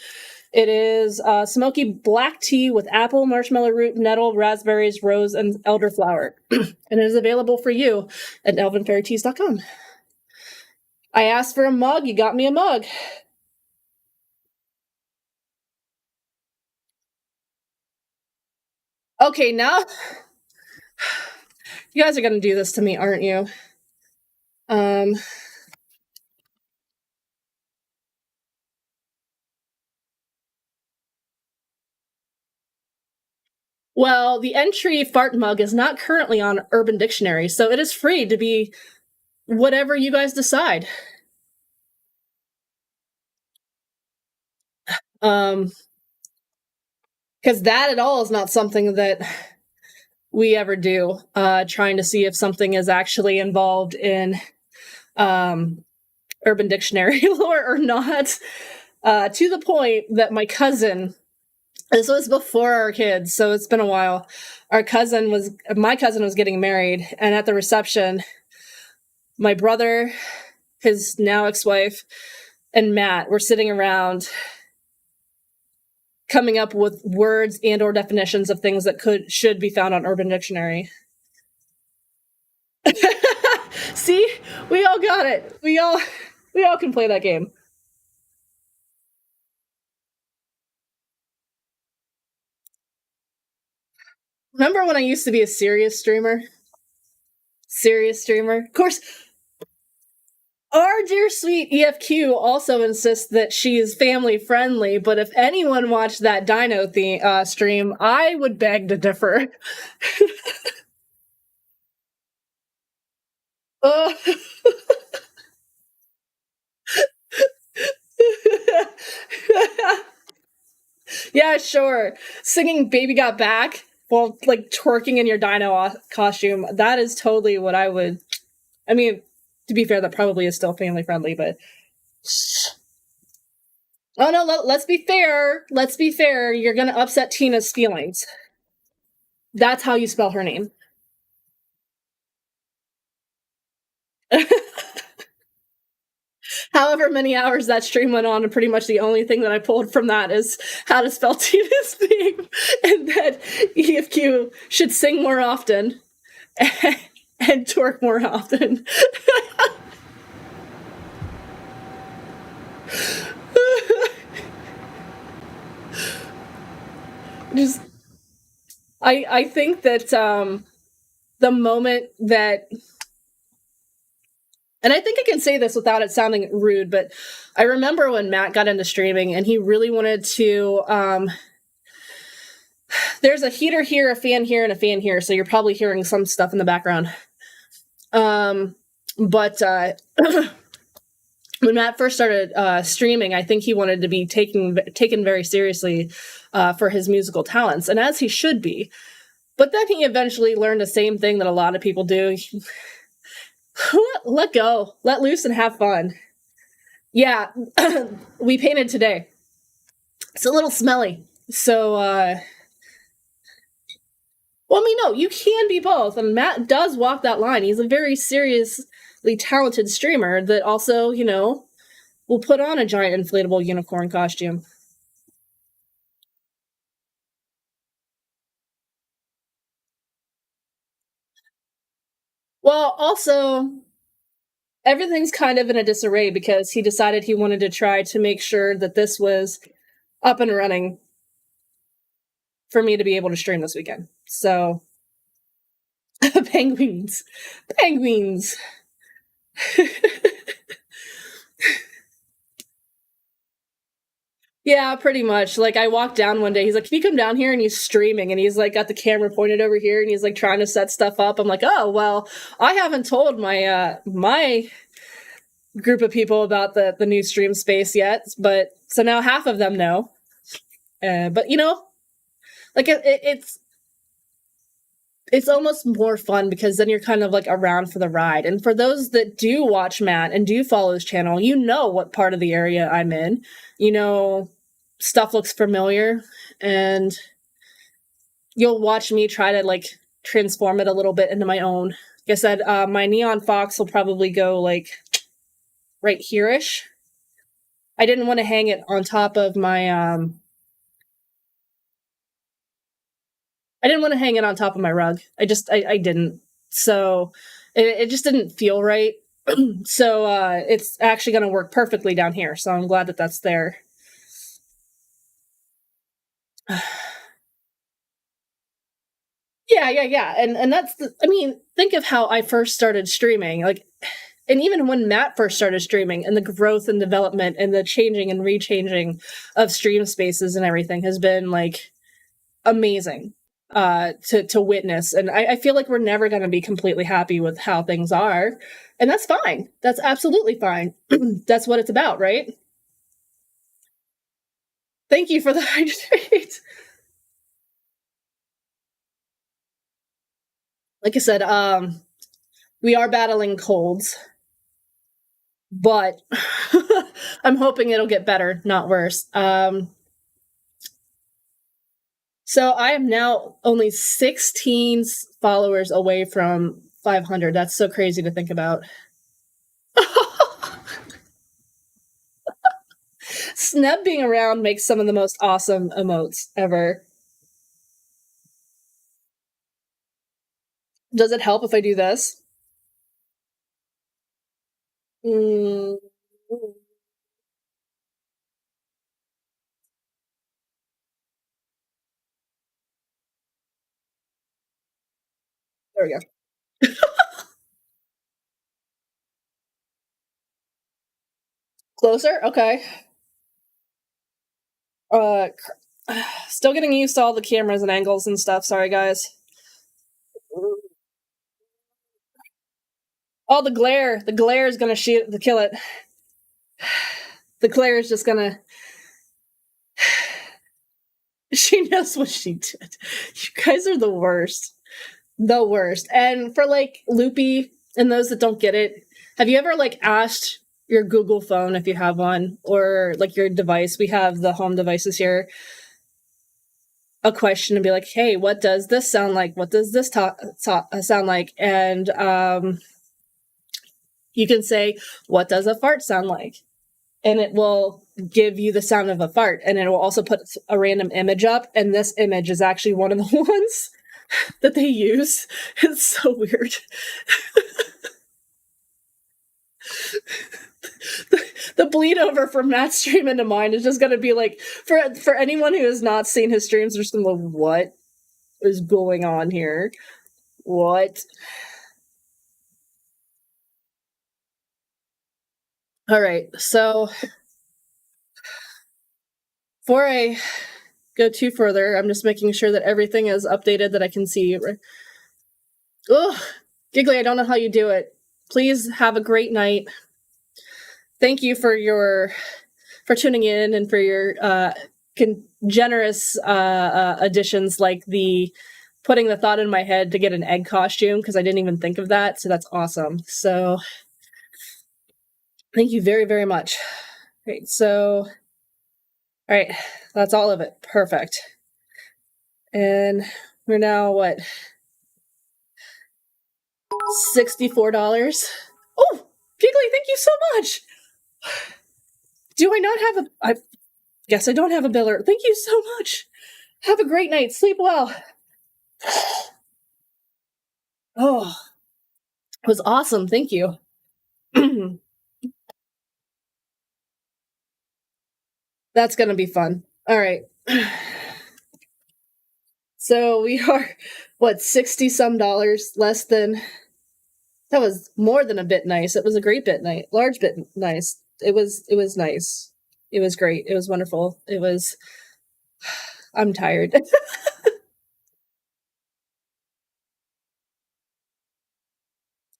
It is smoky black tea with apple, marshmallow root, nettle, raspberries, rose, and elderflower. And it is available for you at elvenfairyteas.com. I asked for a mug. You got me a mug. Okay, now you guys are going to do this to me, aren't you? Well, the entry fart mug is not currently on Urban Dictionary, so it is free to be whatever you guys decide. Because that at all is not something that we ever do, trying to see if something is actually involved in Urban Dictionary lore or not, to the point that my cousin, this was before our kids, so it's been a while, my cousin was getting married, and at the reception, my brother, his now ex-wife, and Matt were sitting around coming up with words and or definitions of things that should be found on Urban Dictionary. See? We all got it. We all can play that game. Remember when I used to be a serious streamer? Of course, our dear sweet EFQ also insists that she is family friendly, but if anyone watched that Dino stream, I would beg to differ. Yeah, sure. Singing Baby Got Back while like twerking in your dino costume. That is totally what I would. I mean, to be fair, that probably is still family friendly, but. Oh no, let's be fair. Let's be fair. You're going to upset Tina's feelings. That's how you spell her name. However many hours that stream went on, and pretty much the only thing that I pulled from that is how to spell Tina's name, and that EFQ should sing more often and twerk more often. Just, I think that the moment that, and I think I can say this without it sounding rude, but I remember when Matt got into streaming and he really wanted to, there's a heater here, a fan here, and a fan here, so you're probably hearing some stuff in the background. But when Matt first started streaming, I think he wanted to be taken very seriously for his musical talents, and as he should be. But then he eventually learned the same thing that a lot of people do. Let go, let loose, and have fun. Yeah, we painted today. It's a little smelly, so well, I mean, no, you can be both, and Matt does walk that line. He's a very seriously talented streamer that also, you know, will put on a giant inflatable unicorn costume. Well, also, everything's kind of in a disarray because he decided he wanted to try to make sure that this was up and running for me to be able to stream this weekend. So penguins. Penguins. Yeah, pretty much. Like I walked down one day, he's like, "Can you come down here?" And he's streaming and he's like got the camera pointed over here and he's like trying to set stuff up. I'm like, "Oh, well, I haven't told my my group of people about the new stream space yet, but so now half of them know." But you know, like it's almost more fun because then you're kind of like around for the ride. And for those that do watch Matt and do follow his channel, you know what part of the area I'm in. You know, stuff looks familiar and you'll watch me try to like transform it a little bit into my own. Like I said, my neon fox will probably go like right here-ish. I didn't want to hang it on top of my I didn't want to hang it on top of my rug. I didn't. So it just didn't feel right. So it's actually going to work perfectly down here. So I'm glad that that's there. Yeah. And that's I mean, think of how I first started streaming. Like, and even when Matt first started streaming and the growth and development and the changing and rechanging of stream spaces and everything has been like amazing to witness. And I feel like we're never going to be completely happy with how things are. And that's fine. That's absolutely fine. That's what it's about, right? Thank you for the hydrate. Like I said, we are battling colds, but I'm hoping it'll get better, not worse. So I am now only 16 followers away from 500. That's so crazy to think about. Sneb being around makes some of the most awesome emotes ever. Does it help if I do this? Mm. There we go. Closer? Okay. Uh, still getting used to all the cameras and angles and stuff. Sorry, guys. Oh, the glare. The glare is gonna kill it. The glare is just gonna. She knows what she did. You guys are the worst. The worst. And for like Loopy and those that don't get it, have you ever like asked your Google phone if you have one or like your device? We have the home devices here. A question and be like, "Hey, what does this sound like? What does this sound like?" And you can say, "What does a fart sound like?" And it will give you the sound of a fart. And it will also put a random image up. And this image is actually one of the ones that they use. It's so weird. The bleed over from Matt's stream into mine is just going to be like, for anyone who has not seen his streams, they're just going to go, "What is going on here? What?" All right, so before I go too further, I'm just making sure that everything is updated that I can see. Ugh, Giggly, I don't know how you do it. Please have a great night. Thank you for tuning in and for your generous additions like the putting the thought in my head to get an egg costume because I didn't even think of that. So that's awesome. So thank you very, very much. Great. So, all right, that's all of it. Perfect. And we're now what? $64. Oh, Giggly, thank you so much. Do I not have I guess I don't have a biller. Thank you so much. Have a great night. Sleep well. Oh, it was awesome. Thank you. That's going to be fun. All right. So we are, what, 60 some dollars less than. That was more than a bit nice. It was a great bit nice, large bit nice. It was nice. It was great. It was wonderful. It was. I'm tired.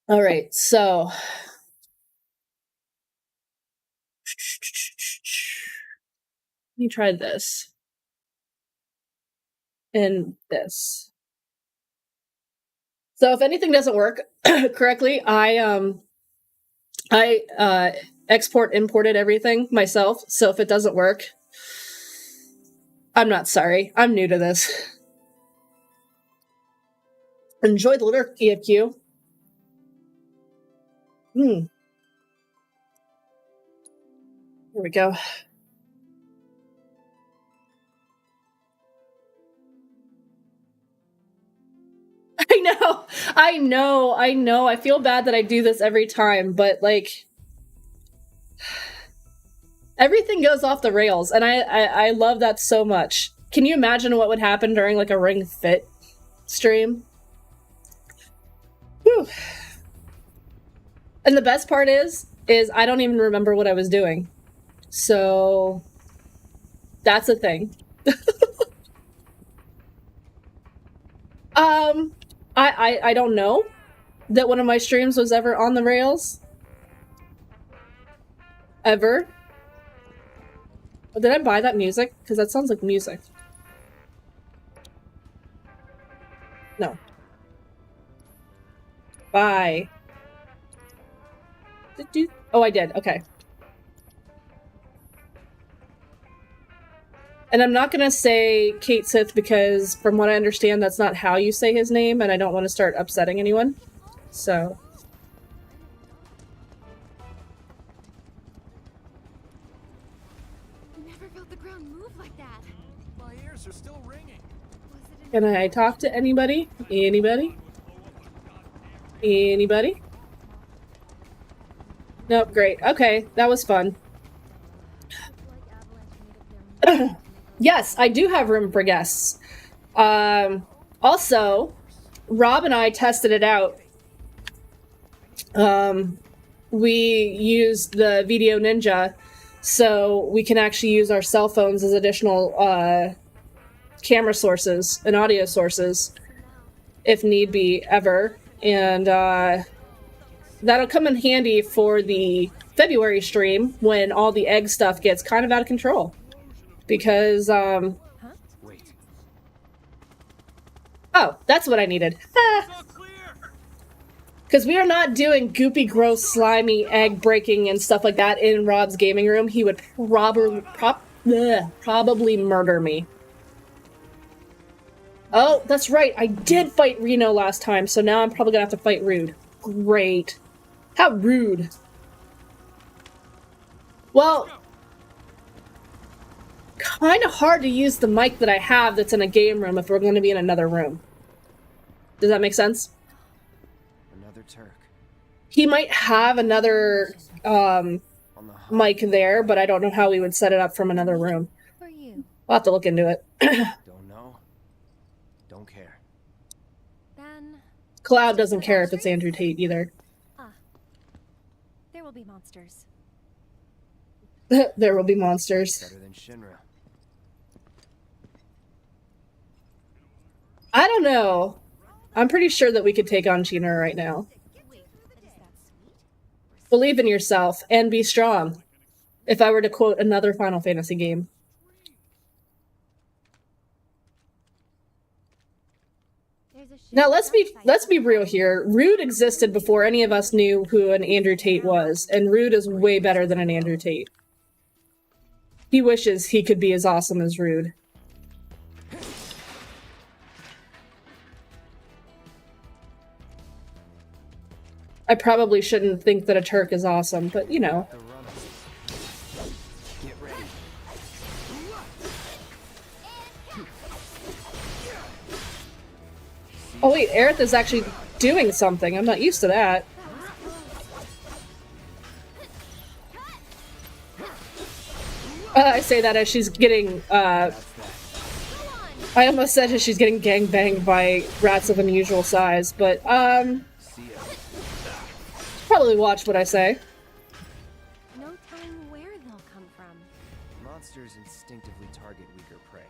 All right, so. Let me try this. And this. So if anything doesn't work correctly, I imported everything myself. So if it doesn't work, I'm not sorry. I'm new to this. Enjoy the lurk, EFQ. Here we go. I know. I feel bad that I do this every time, but like everything goes off the rails, and I love that so much. Can you imagine what would happen during like a Ring Fit stream? Whew. And the best part is I don't even remember what I was doing. So that's a thing. I don't know that one of my streams was ever on the rails. Ever. Did I buy that music? Because that sounds like music. No. Buy. Oh, I did. Okay. And I'm not gonna say Kate Sith because, from what I understand, that's not how you say his name, and I don't want to start upsetting anyone. So. Never felt the ground move like that. My ears are still ringing. Can I talk to anybody? Anybody? Anybody? Nope, great. Okay, that was fun. Yes, I do have room for guests. Also, Rob and I tested it out. We used the Video Ninja, so we can actually use our cell phones as additional camera sources and audio sources, if need be, ever. And that'll come in handy for the February stream when all the egg stuff gets kind of out of control. Because, oh, that's what I needed. Because we are not doing goopy, gross, slimy, egg-breaking and stuff like that in Rob's gaming room. He would probably murder me. Oh, that's right. I did fight Reno last time, so now I'm probably gonna have to fight Rude. Great. How rude. Well, kind of hard to use the mic that I have that's in a game room if we're going to be in another room. Does that make sense? Another Turk. He might have another mic there, but I don't know how we would set it up from another room. For you. I'll have to look into it. Don't know. Don't care. Then Cloud doesn't care if it's Andrew Tate either. there will be monsters. There will be monsters. Better than Shinra. I don't know. I'm pretty sure that we could take on Shinra right now. Believe in yourself and be strong. If I were to quote another Final Fantasy game. Now let's be real here. Rude existed before any of us knew who an Andrew Tate was, and Rude is way better than an Andrew Tate. He wishes he could be as awesome as Rude. I probably shouldn't think that a Turk is awesome, but you know. Get ready. Oh wait, Aerith is actually doing something. I'm not used to that. I say that as she's getting I almost said she's getting gangbanged by rats of unusual size, but, See ya. probably watch what I say. No telling where they'll come from. Monsters instinctively target weaker prey.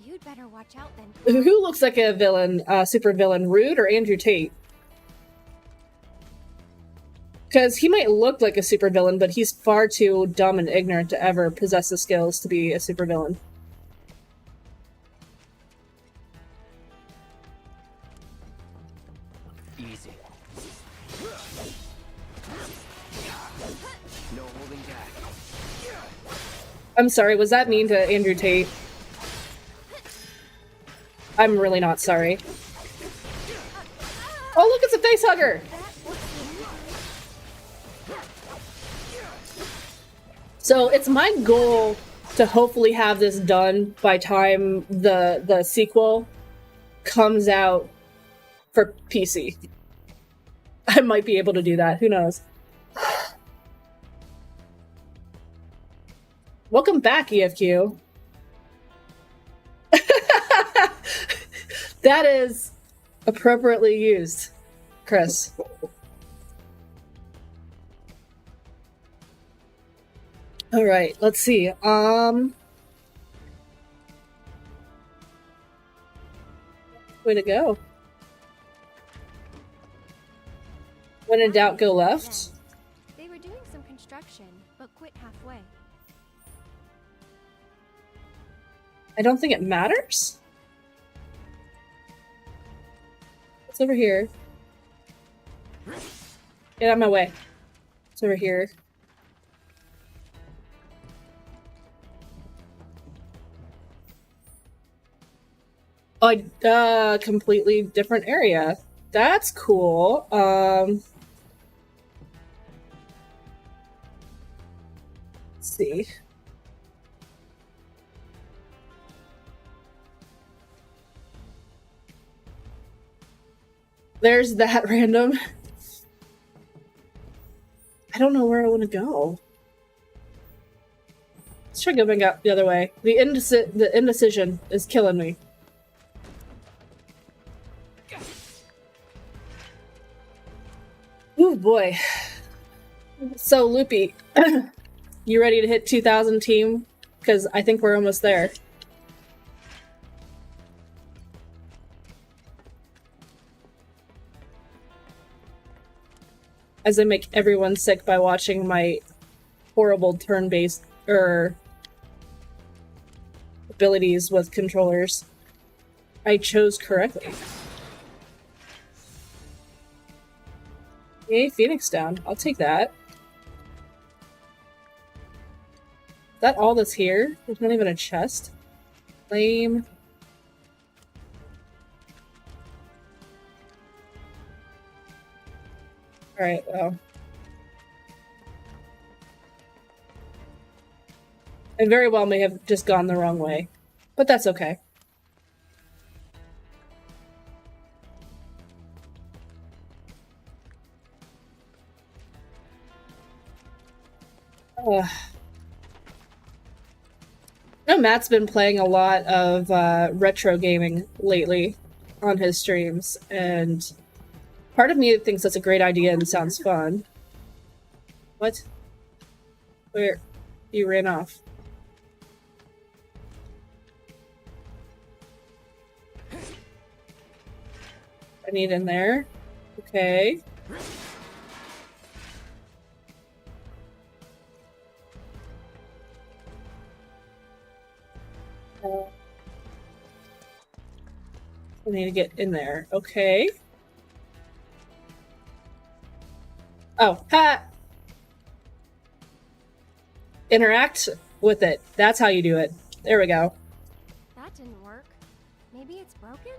You'd better watch out then. Who looks like a villain, super villain, Rude or Andrew Tate? Because he might look like a supervillain, but he's far too dumb and ignorant to ever possess the skills to be a supervillain. Easy. No holding back. I'm sorry, was that mean to Andrew Tate? I'm really not sorry. Oh, look, it's a face hugger! So it's my goal to hopefully have this done by time the sequel comes out for PC. I might be able to do that, who knows. Welcome back, EFQ. That is appropriately used, Chris. All right, let's see. Way to go. When in doubt, go left. They were doing some construction, but quit halfway. I don't think it matters. It's over here. Get out of my way. It's over here. A completely different area. That's cool. Let's see. There's that random. I don't know where I want to go. Let's try going out the other way. The indecision is killing me. Ooh, boy. So, Loopy, you ready to hit 2,000 team? Because I think we're almost there. As I make everyone sick by watching my horrible turn-based abilities with controllers. I chose correctly. Yay, Phoenix down. I'll take that. Is that all that's here? There's not even a chest? Lame. Alright, well. I very well may have just gone the wrong way. But that's okay. I know Matt's been playing a lot of retro gaming lately on his streams, and part of me thinks that's a great idea and sounds fun. What? Where? You ran off. I need in there. Okay. I need to get in there. Okay. Oh, ha! Interact with it. That's how you do it. There we go. That didn't work. Maybe it's broken?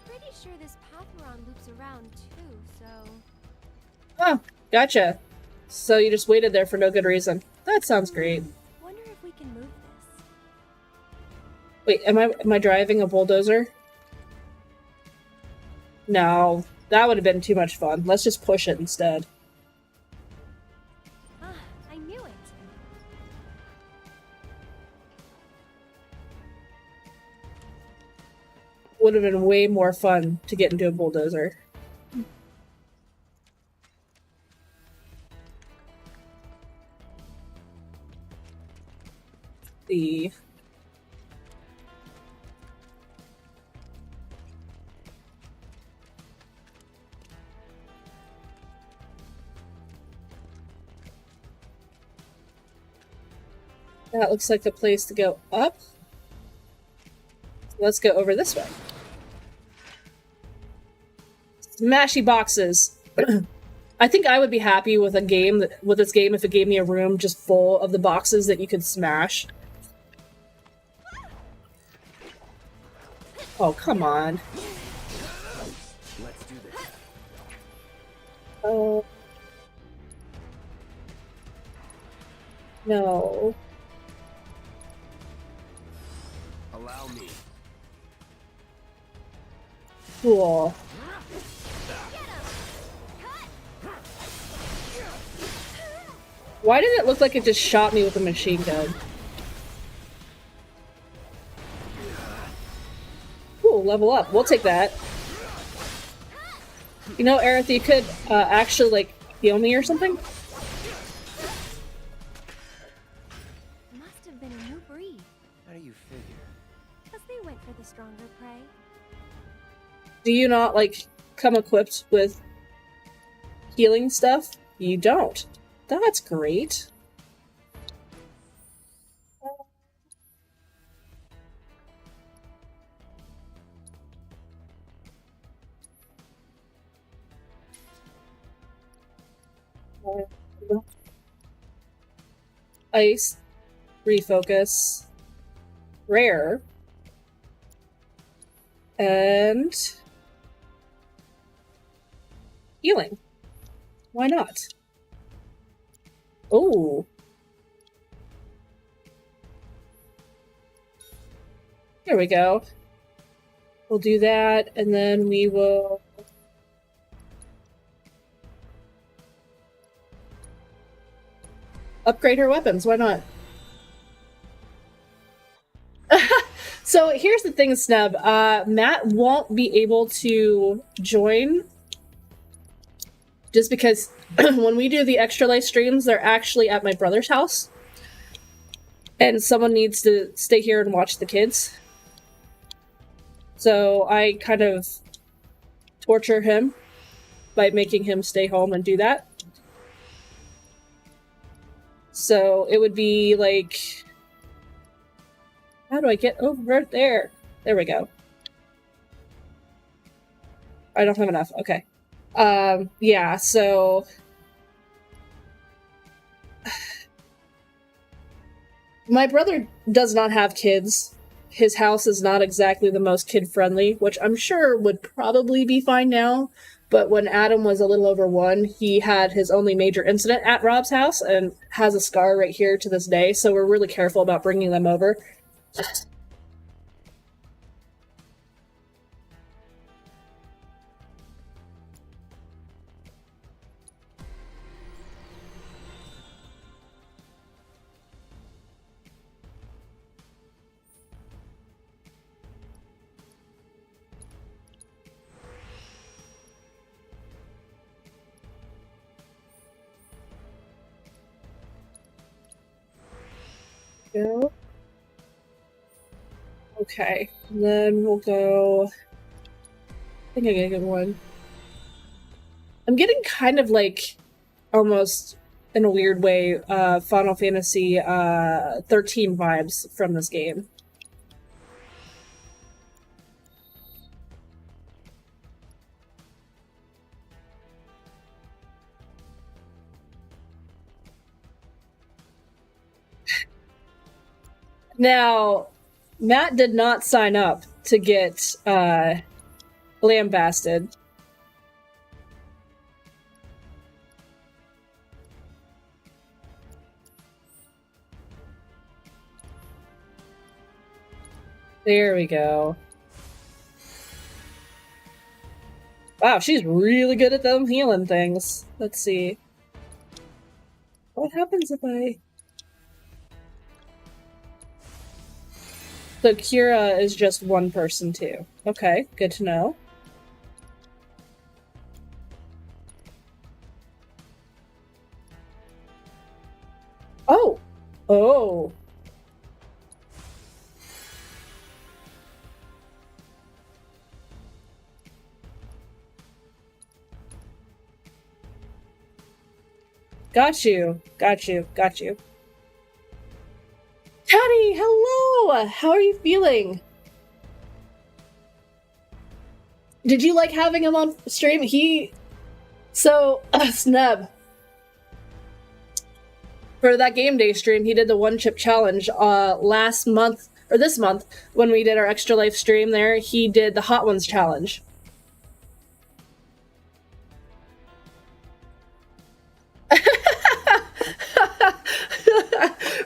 Pretty sure this path we're on loops around too, so... Oh, gotcha. So you just waited there for no good reason. That sounds great. Wonder if we can move this. Wait, am I driving a bulldozer? No, that would have been too much fun. Let's just push it instead. Ah, I knew it. would have been way more fun to get into a bulldozer. The that looks like a place to go up. Let's go over this way. Smashy boxes. I think I would be happy with this game if it gave me a room just full of the boxes that you could smash. Oh, come on. Let's do this. Oh. No. Allow me. Cool. Why did it look like it just shot me with a machine gun? Ooh, level up. We'll take that. You know, Aerith, you could actually, like, heal me or something? Must have been a new breed, How do you figure? because they went for the stronger prey. Do you not, like, come equipped with healing stuff? You don't. That's great. Ice, refocus, rare, and healing. Why not? Oh. There we go. We'll do that, and then we will... upgrade her weapons, why not? So here's the thing, Snub. Matt won't be able to join just because when we do the Extra Life streams, they're actually at my brother's house. And someone needs to stay here and watch the kids. So I kind of torture him by making him stay home and do that. So it would be like... how do I get over there? There we go. I don't have enough. Okay. Yeah, so... my brother does not have kids. His house is not exactly the most kid-friendly, which I'm sure would probably be fine now. But when Adam was a little over 1, he had his only major incident at Rob's house and has a scar right here to this day, so we're really careful about bringing them over. Go. Okay, and then we'll go... I think I get a good one. I'm getting kind of like, almost in a weird way, Final Fantasy 13 vibes from this game. Now, Matt did not sign up to get lambasted. There we go. Wow, she's really good at them healing things. Let's see. What happens if I... So Kira is just one person too. Okay, good to know. Oh! Oh! Got you. Got you. Got you. Teddy, hello! How are you feeling? Did you like having him on stream? Snub. For that game day stream, he did the one chip challenge last month, or this month, when we did our Extra Life stream there, he did the Hot Ones challenge.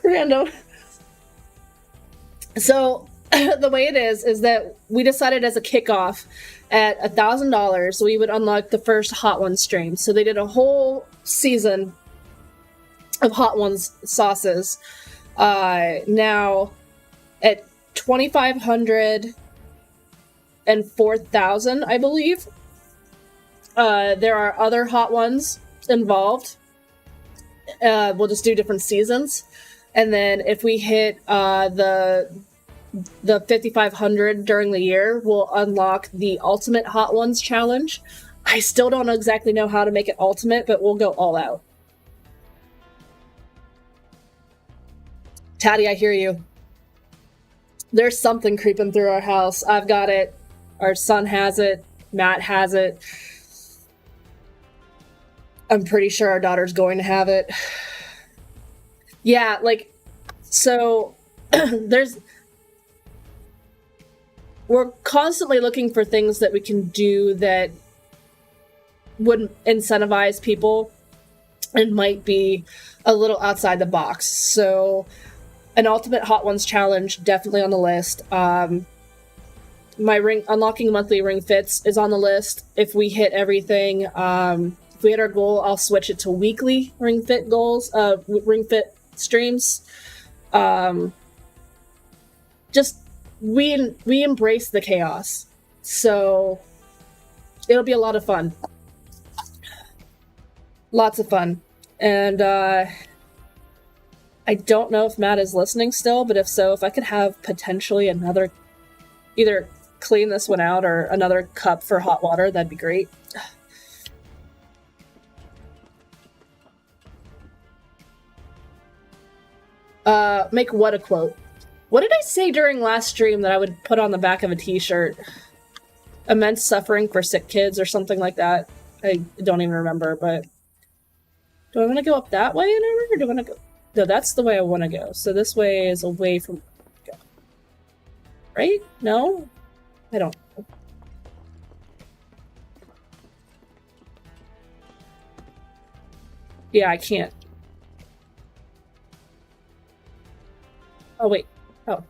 Random. So the way it is that we decided as a kickoff at $1,000 we would unlock the first Hot Ones stream. So they did a whole season of Hot Ones sauces. Now at 2,500 and 4,000, I believe. There are other Hot Ones involved. We'll just do different seasons. And then if we hit the 5,500 during the year, we'll unlock the Ultimate Hot Ones challenge. I still don't exactly know how to make it ultimate, but we'll go all out. Taddy, I hear you. There's something creeping through our house. I've got it. Our son has it. Matt has it. I'm pretty sure our daughter's going to have it. Yeah, like, so we're constantly looking for things that we can do that would incentivize people and might be a little outside the box. So an Ultimate Hot Ones challenge, definitely on the list. My unlocking monthly ring fits is on the list. If we hit everything, if we hit our goal, I'll switch it to weekly ring fit goals, ring fit streams. Just we embrace the chaos, so it'll be a lot of fun. Lots of fun. And I don't know if Matt is listening still, but if so, if I could have potentially another, either clean this one out or another cup for hot water, that'd be great. Make what a quote? What did I say during last stream that I would put on the back of a t-shirt? Immense suffering for sick kids or something like that. I don't even remember, but do I want to go up that way and over, or do I want to go? No, that's the way I want to go. So this way is away from go. Right? No? I don't know. Yeah, I can't. Oh, wait. Oh.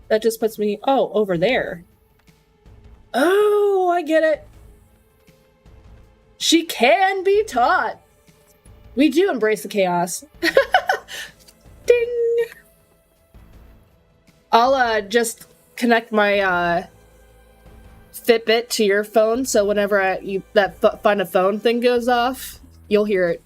That just puts me... Oh, over there. Oh, I get it. She can be taught. We do embrace the chaos. Ding! I'll just connect my Fitbit to your phone, so whenever that find a phone thing goes off, you'll hear it.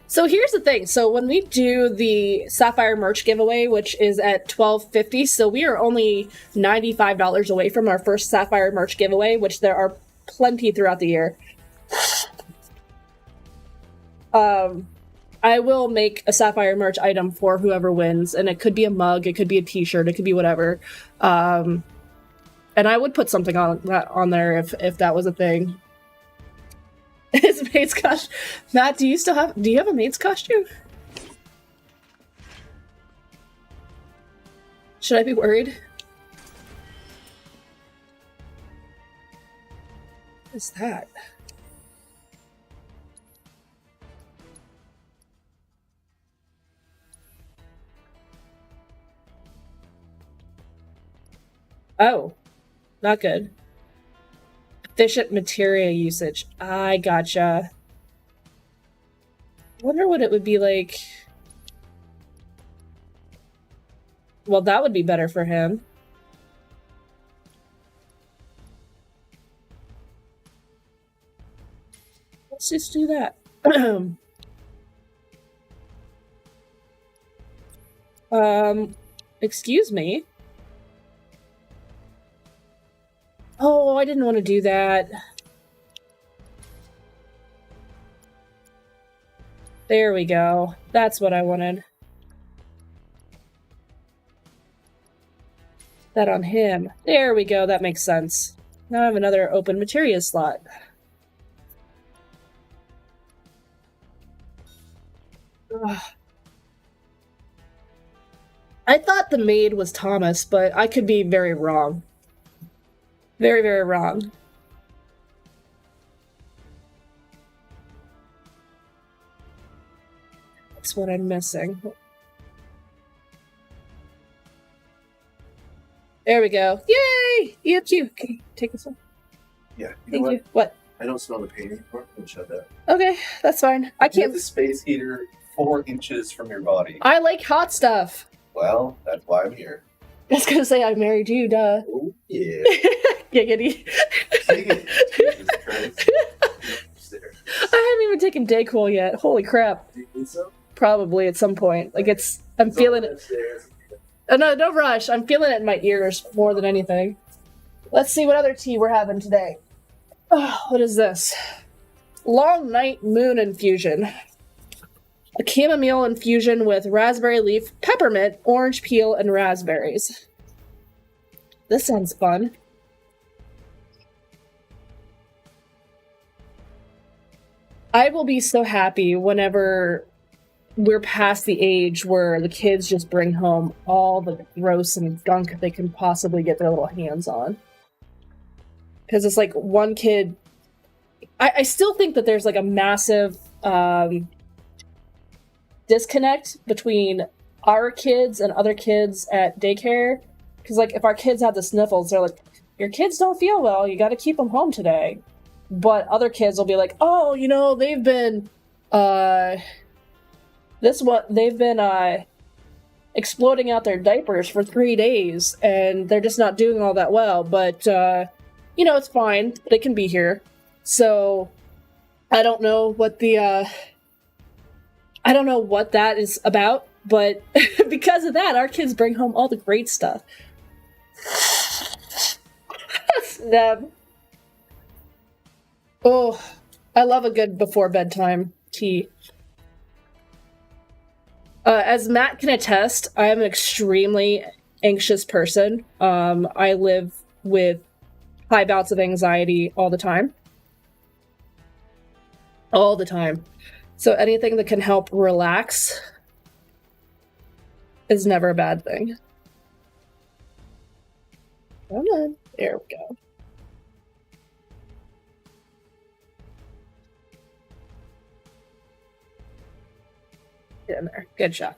So here's the thing. So when we do the Sapphire merch giveaway, which is at $12.50, so we are only $95 away from our first Sapphire merch giveaway, which there are plenty throughout the year. I will make a Sapphire merch item for whoever wins, and it could be a mug, it could be a t-shirt, it could be whatever. And I would put something on there if that was a thing. His maid's costume. Matt, do you have a maid's costume? Should I be worried? What is that? Oh, not good. Efficient materia usage. I gotcha. Wonder what it would be like. Well, that would be better for him. Let's just do that. Excuse me. Oh, I didn't want to do that. There we go. That's what I wanted. That on him. There we go. That makes sense. Now I have another open materia slot. Ugh. I thought the maid was Thomas, but I could be very wrong. Very, very wrong. That's what I'm missing. There we go. Yay! EFQ. Okay, take this one. Yeah. Thank you. What? I don't smell the paint anymore. I'm gonna shut that. Okay, that's fine. I You have can't. the space heater 4 inches from your body. I like hot stuff. Well, that's why I'm here. I was gonna say I married you, duh. Oh, yeah. Giggity. Jesus Christ. Upstairs. I haven't even taken Dayquil yet. Holy crap. Do you think so? Probably at some point. Like I'm It's feeling all it. upstairs. Oh, no, don't rush. I'm feeling it in my ears more than anything. Let's see what other tea we're having today. Oh, what is this? Long Night Moon Infusion. A chamomile infusion with raspberry leaf, peppermint, orange peel, and raspberries. This sounds fun. I will be so happy whenever we're past the age where the kids just bring home all the gross and gunk they can possibly get their little hands on. Because it's like one kid... I still think that there's like a massive disconnect between our kids and other kids at daycare. Because like if our kids have the sniffles, they're like, your kids don't feel well, you gotta keep them home today. But other kids will be like, oh, you know, they've been... they've been exploding out their diapers for 3 days, and they're just not doing all that well. But you know, it's fine. They can be here. So I don't know what I don't know what that is about, but because of that, our kids bring home all the great stuff. Snap. Oh, I love a good before bedtime tea. As Matt can attest, I am an extremely anxious person. I live with high bouts of anxiety all the time. All the time. So anything that can help relax is never a bad thing. Come on. There we go. Get in there. Good shot.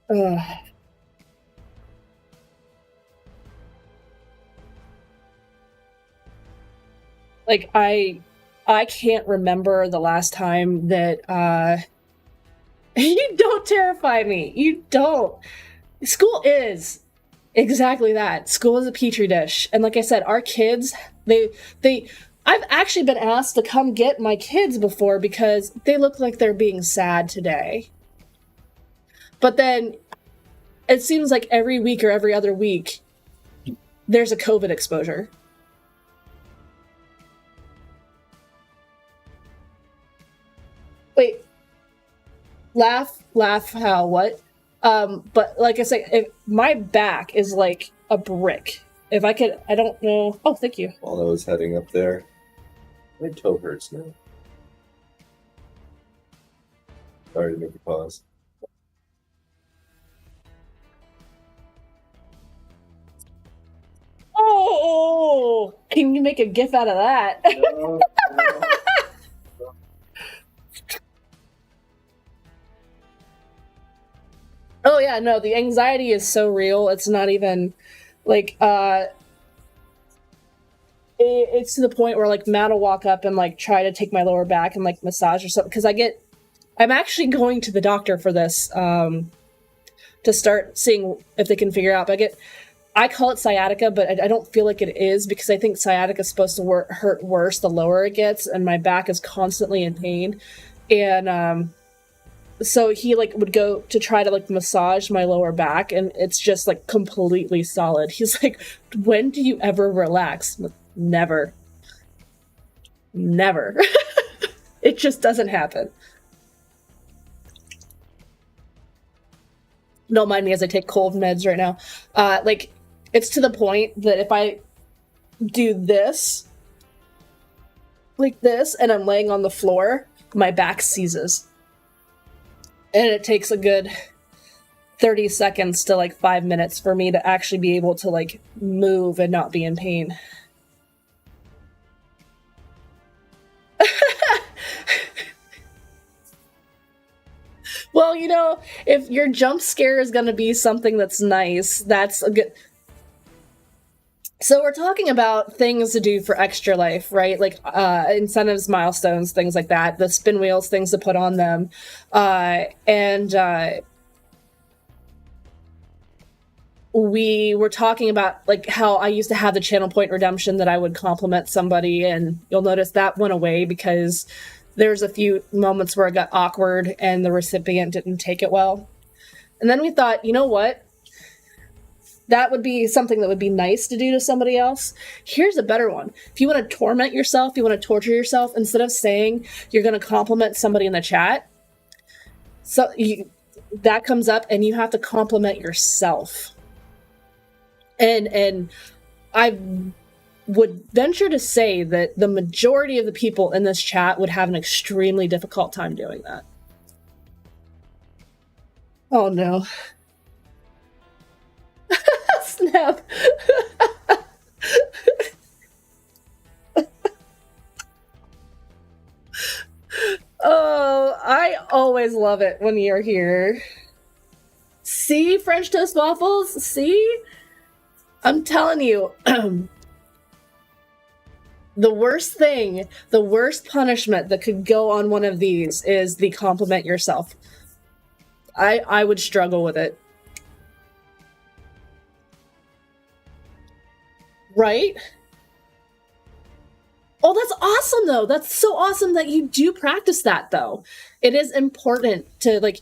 Ugh. Like, I can't remember the last time that, you don't terrify me. You don't. School is exactly that. School is a petri dish. And like I said, our kids, I've actually been asked to come get my kids before because they look like they're being sad today. But then it seems like every week or every other week, there's a COVID exposure. Wait. Laugh how, what? But like I say, my back is like a brick. If I could, I don't know. Oh, thank you. While I was heading up there, my toe hurts now. Sorry to make you pause. Oh, can you make a gif out of that? No. Oh yeah, no, the anxiety is so real. It's not even like it's to the point where like Matt will walk up and like try to take my lower back and like massage or something because I I'm actually going to the doctor for this to start seeing if they can figure out. But I call it sciatica, but I don't feel like it is, because I think sciatica is supposed to hurt worse the lower it gets, and my back is constantly in pain. And so he like would go to try to like massage my lower back, and it's just like completely solid. He's like, when do you ever relax? I'm like, never. It just doesn't happen. Don't mind me as I take cold meds right now. Like, it's to the point that if I do this, like this, and I'm laying on the floor, my back seizes. And it takes a good 30 seconds to like 5 minutes for me to actually be able to like move and not be in pain. Well, you know, if your jump scare is going to be something that's nice, that's a good... So we're talking about things to do for Extra Life, right? Like incentives, milestones, things like that. The spin wheels, things to put on them. We were talking about like how I used to have the channel point redemption that I would compliment somebody, and you'll notice that went away because there's a few moments where it got awkward and the recipient didn't take it well. And then we thought, you know what? That would be something that would be nice to do to somebody else. Here's a better one. If you want to torment yourself, you want to torture yourself, instead of saying you're going to compliment somebody in the chat, that comes up and you have to compliment yourself. And I would venture to say that the majority of the people in this chat would have an extremely difficult time doing that. Oh no. Snap. Oh, I always love it when you're here. See, French toast waffles? See? I'm telling you, the worst thing, the worst punishment that could go on one of these is the compliment yourself. I would struggle with it. Right? Oh, that's awesome, though. That's so awesome that you do practice that, though. It is important to, like,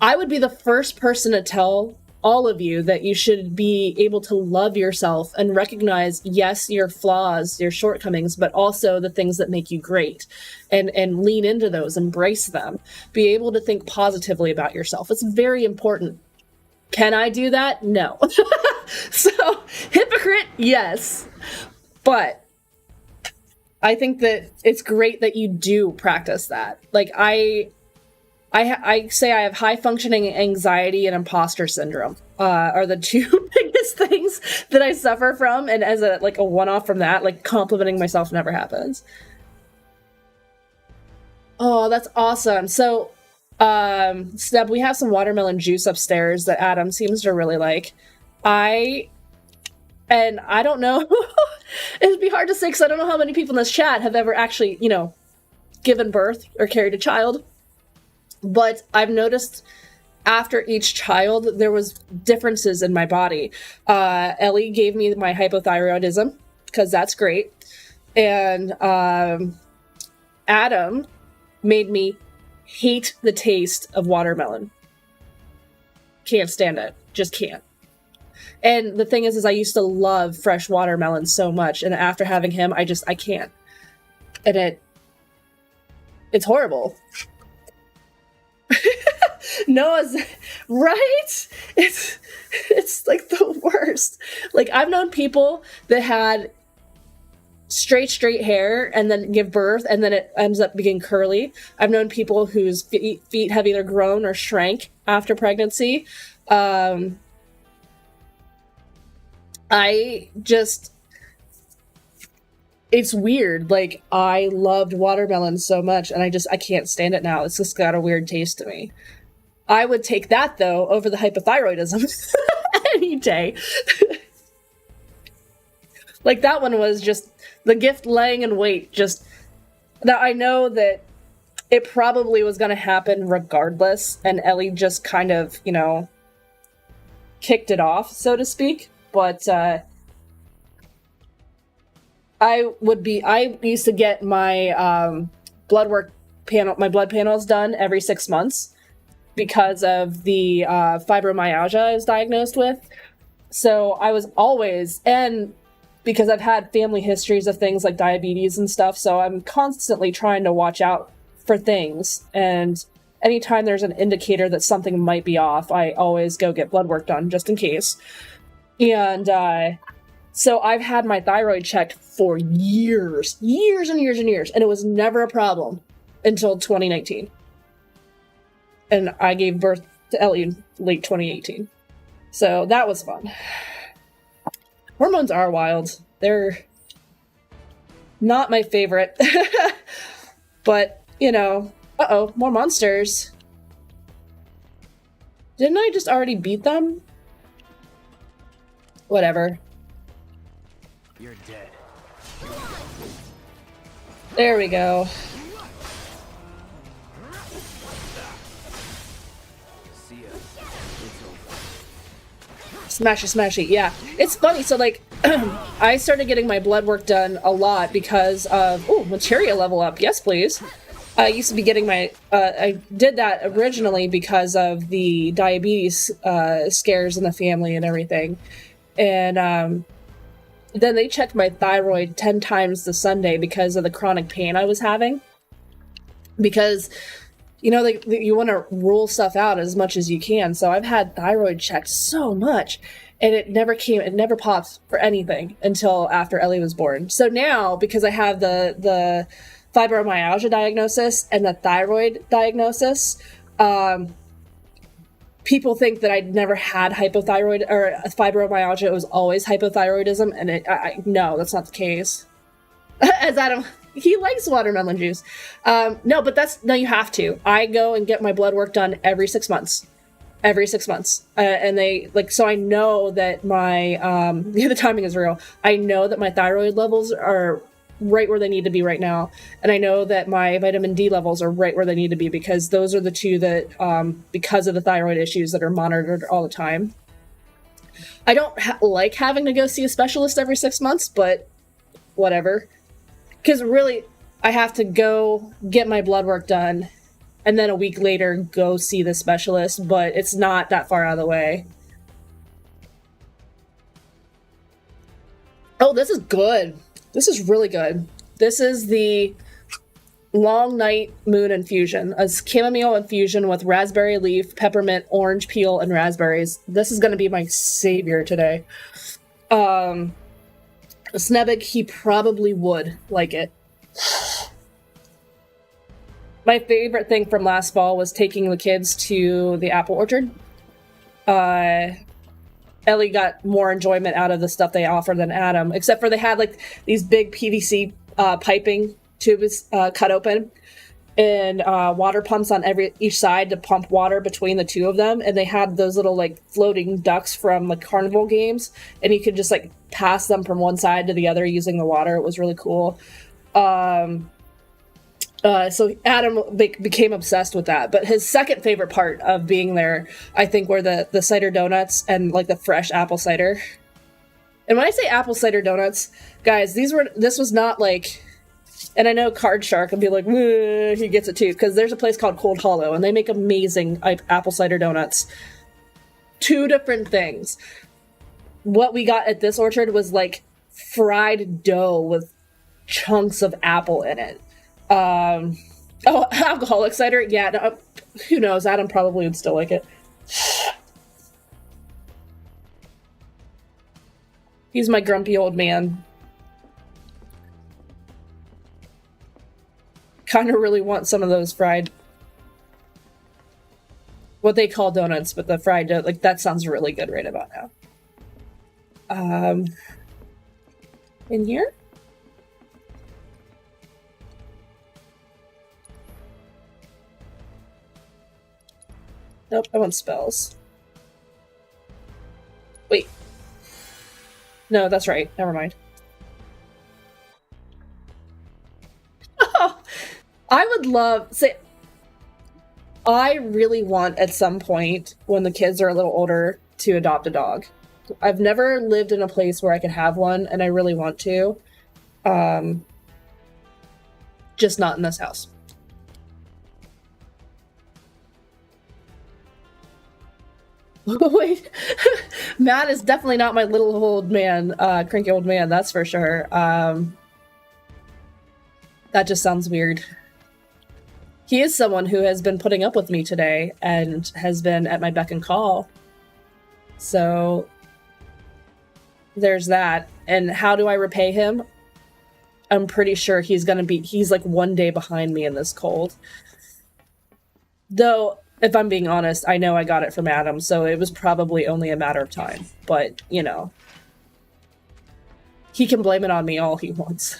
I would be the first person to tell all of you that you should be able to love yourself and recognize, yes, your flaws, your shortcomings, but also the things that make you great, and lean into those, embrace them, be able to think positively about yourself. It's very important. Can I do that? No. So, hypocrite, yes. But I think that it's great that you do practice that. Like, I say I have high functioning anxiety and imposter syndrome are the two biggest things that I suffer from. And as a one-off from that, like, complimenting myself never happens. Oh, that's awesome. So, Steb, we have some watermelon juice upstairs that Adam seems to really like. I don't know. It'd be hard to say because I don't know how many people in this chat have ever actually, given birth or carried a child. But I've noticed after each child, there was differences in my body. Ellie gave me my hypothyroidism, because that's great. And Adam made me hate the taste of watermelon. Can't stand it. Just can't. And the thing is I used to love fresh watermelon so much. And after having him, I can't. And it's horrible. Noah's right. It's like the worst. Like, I've known people that had straight hair and then give birth and then it ends up being curly. I've known people whose feet have either grown or shrank after pregnancy. It's weird. Like, I loved watermelon so much and I can't stand it now. It's just got a weird taste to me. I would take that, though, over the hypothyroidism any day. Like, that one was just the gift laying in wait. Just, now I know that it probably was going to happen regardless, and Ellie just kind of, you know, kicked it off, so to speak. But I used to get my blood panels done every 6 months because of the fibromyalgia I was diagnosed with. So I was always, and because I've had family histories of things like diabetes and stuff, so I'm constantly trying to watch out for things. And anytime there's an indicator that something might be off, I always go get blood work done just in case. And so I've had my thyroid checked for years and years and years, and it was never a problem until 2019. And I gave birth to Ellie in late 2018. So that was fun. Hormones are wild. They're not my favorite. But, you know, uh-oh, more monsters. Didn't I just already beat them? Whatever. You're dead. There we go. See ya. It's over. Smashy, smashy. Yeah. It's funny. So, like, I started getting my blood work done a lot because of... Ooh, materia level up. Yes, please. I used to be getting my... I did that originally because of the diabetes scares in the family and everything. And then they checked my thyroid 10 times the Sunday because of the chronic pain I was having. Because, you know, you want to rule stuff out as much as you can. So I've had thyroid checked so much, and it never popped for anything until after Ellie was born. So now, because I have the fibromyalgia diagnosis and the thyroid diagnosis, people think that I'd never had hypothyroid or fibromyalgia. It was always hypothyroidism, and no, that's not the case. As Adam, he likes watermelon juice. No, you have to. I go and get my blood work done every 6 months. Every 6 months. And they, like, so I know that my, the timing is real. I know that my thyroid levels are right where they need to be right now. And I know that my vitamin D levels are right where they need to be, because those are the two that, because of the thyroid issues, that are monitored all the time. I don't like having to go see a specialist every 6 months, but whatever. Because really, I have to go get my blood work done and then a week later go see the specialist, but it's not that far out of the way. Oh, this is good. This is really good. This is the Long Night Moon Infusion. A chamomile infusion with raspberry leaf, peppermint, orange peel, and raspberries. This is going to be my savior today. Snebig, he probably would like it. My favorite thing from last fall was taking the kids to the apple orchard. Ellie got more enjoyment out of the stuff they offer than Adam, except for they had like these big PVC piping tubes cut open, and water pumps on each side to pump water between the two of them, and they had those little like floating ducks from like carnival games, and you could just like pass them from one side to the other using the water. It was really cool. So Adam became obsessed with that. But his second favorite part of being there, I think, were the cider donuts and like the fresh apple cider. And when I say apple cider donuts, guys, this was not like, and I know Card Shark would be like, he gets it too, because there's a place called Cold Hollow and they make amazing apple cider donuts. Two different things. What we got at this orchard was like fried dough with chunks of apple in it. Alcoholic cider? Yeah, no, who knows? Adam probably would still like it. He's my grumpy old man. Kind of really want some of those fried... what they call donuts, but the fried dough, like, that sounds really good right about now. In here? Nope, I want spells. Wait. No, that's right. Never mind. I would love... Say, I really want at some point, when the kids are a little older, to adopt a dog. I've never lived in a place where I could have one, and I really want to. Just not in this house. Wait, Matt is definitely not my little old man, cranky old man, that's for sure. That just sounds weird. He is someone who has been putting up with me today and has been at my beck and call. So there's that. And how do I repay him? I'm pretty sure he's like 1 day behind me in this cold. Though, if I'm being honest, I know I got it from Adam, so it was probably only a matter of time. But, you know, he can blame it on me all he wants.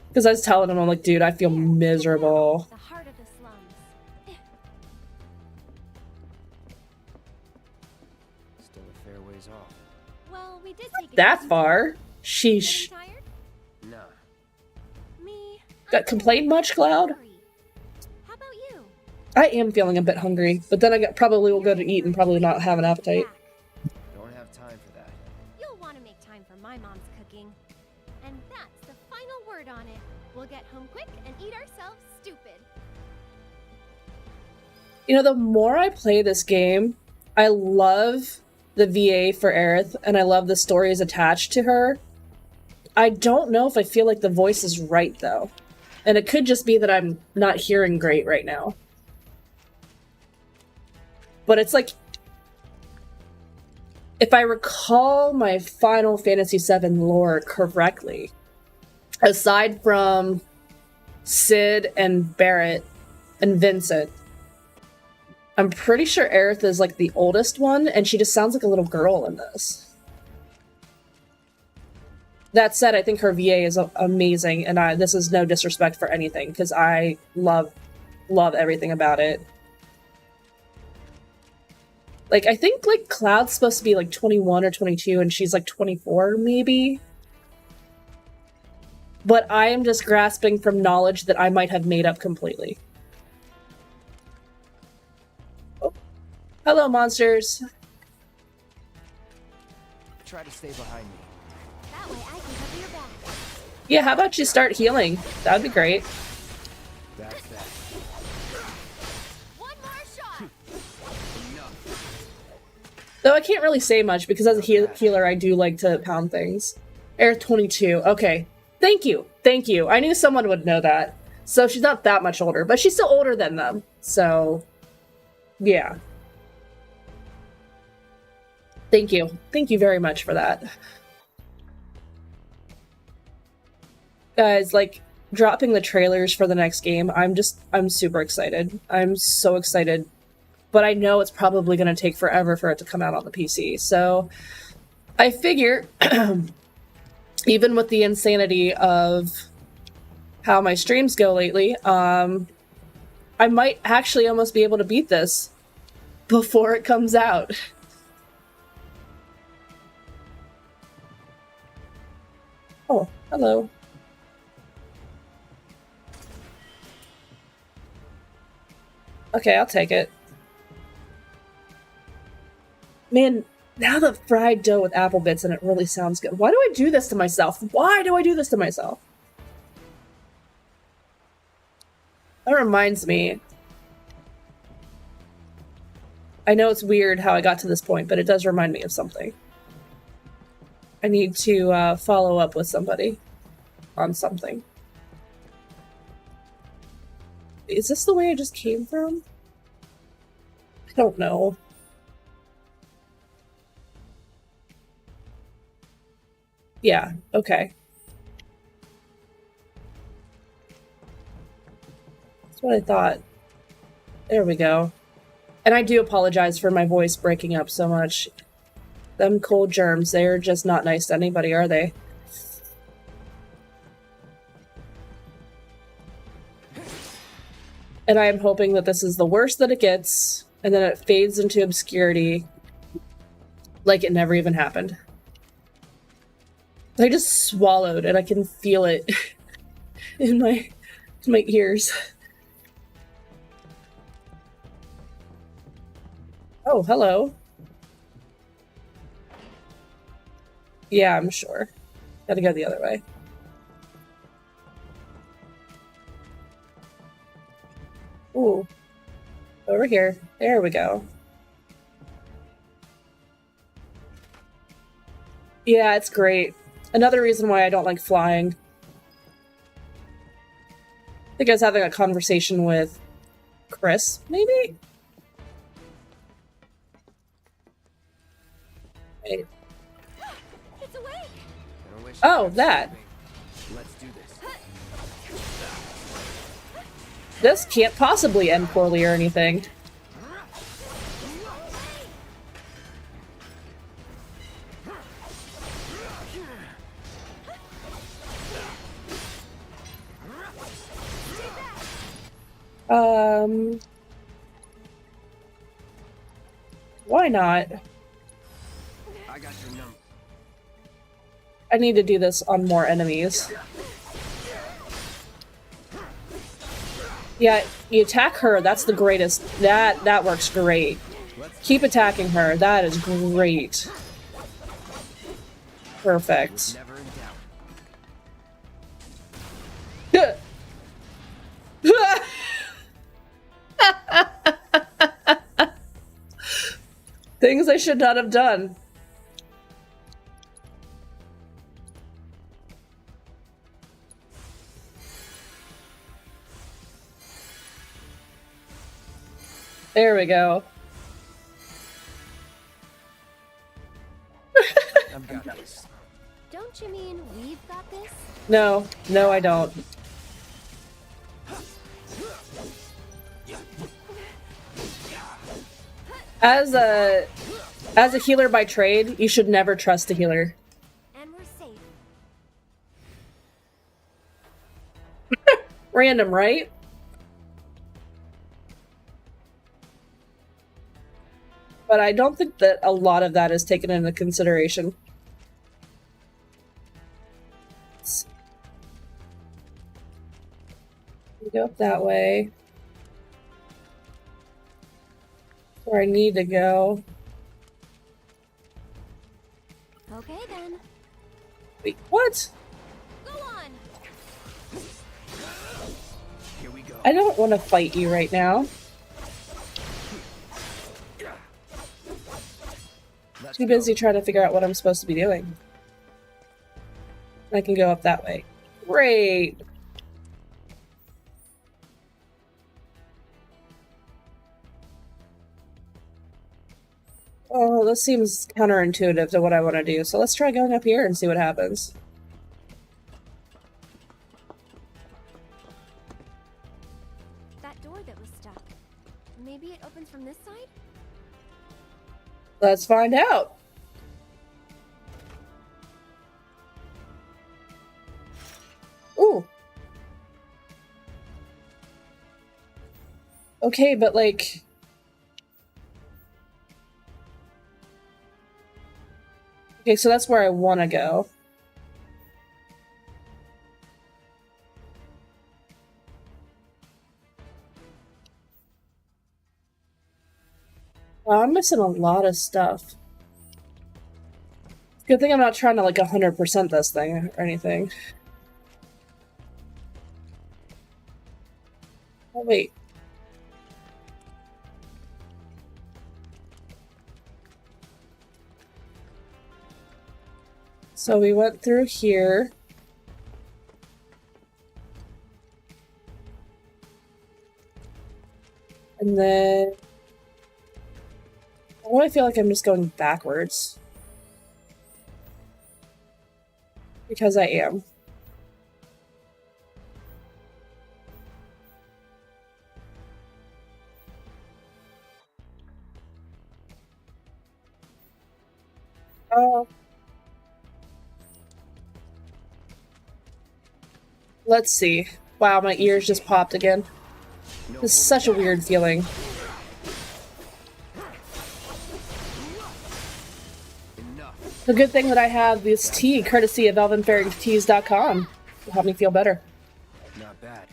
Because I was telling him, I'm like, dude, I feel miserable. The heart of the slums. Still a fair ways off. Well, we did take That far? Getting Sheesh. tired? Nah. Me. Got complained much, Cloud? How about you? I am feeling a bit hungry, but then probably will go to eat and probably not have an appetite. Don't have time for that. You'll want to make time for my mom's cooking. And that's the final word on it. We'll get home quick and eat ourselves stupid. You know, the more I play this game, I love the VA for Aerith, and I love the stories attached to her. I don't know if I feel like the voice is right, though. And it could just be that I'm not hearing great right now. But it's like, if I recall my Final Fantasy VII lore correctly, aside from Sid and Barrett and Vincent, I'm pretty sure Aerith is like the oldest one, and she just sounds like a little girl in this. That said, I think her VA is amazing, and this is no disrespect for anything, because I love everything about it. Like, I think, like, Cloud's supposed to be, like, 21 or 22, and she's, like, 24, maybe? But I am just grasping from knowledge that I might have made up completely. Oh. Hello, monsters. Try to stay behind me. That way I can cover your back. Yeah, how about you start healing? That would be great. That's that. One more shot. Enough. Though I can't really say much, because as a healer, I do like to pound things. Air 22. Okay. Thank you. Thank you. I knew someone would know that. So she's not that much older, but she's still older than them. So, yeah. Thank you. Thank you very much for that. Guys, like, dropping the trailers for the next game, I'm super excited. I'm so excited. But I know it's probably going to take forever for it to come out on the PC. So, I figure, even with the insanity of how my streams go lately, I might actually almost be able to beat this before it comes out. Oh, hello. Okay, I'll take it. Man, now the fried dough with apple bits in it really sounds good. Why do I do this to myself? Why do I do this to myself? That reminds me. I know it's weird how I got to this point, but it does remind me of something. I need to follow up with somebody on something. Is this the way I just came from? I don't know. Yeah, okay. That's what I thought. There we go. And I do apologize for my voice breaking up so much. Them cold germs, they're just not nice to anybody, are they? And I am hoping that this is the worst that it gets, and then it fades into obscurity like it never even happened. I just swallowed, and I can feel it in my ears. Oh, hello. Yeah, I'm sure. Gotta go the other way. Ooh. Over here. There we go. Yeah, it's great. Another reason why I don't like flying. I think I was having a conversation with Chris, maybe? Wait. It's awake. I don't wish Oh, I could that. save me. Let's do this. This can't possibly end poorly or anything. Why not? I got your number. I need to do this on more enemies. Yeah, you attack her, that's the greatest. That works great. Keep attacking her, that is great. Perfect. Never in doubt. Things I should not have done. There we go. I've got this. Don't you mean we've got this? No, no, I don't. As a healer by trade, you should never trust a healer. And we're safe. Random, right? But I don't think that a lot of that is taken into consideration. We go up that way. Where I need to go. Okay then. Wait, what? Go on. Here we go. I don't want to fight you right now. Let's Too go. busy trying to figure out what I'm supposed to be doing. I can go up that way. Great! Oh, this seems counterintuitive to what I want to do, so let's try going up here and see what happens. That door that was stuck. Maybe it opens from this side? Let's find out! Ooh! Okay, but like... Okay, so that's where I want to go. Wow, I'm missing a lot of stuff. Good thing I'm not trying to like 100% this thing or anything. Oh, wait. So we went through here. And then... Why do I feel like I'm just going backwards? Because I am. Let's see. Wow, my ears just popped again. This is such a weird feeling. Enough. The good thing that I have this tea, courtesy of elvenfairyteas.com, will help me feel better. Not bad.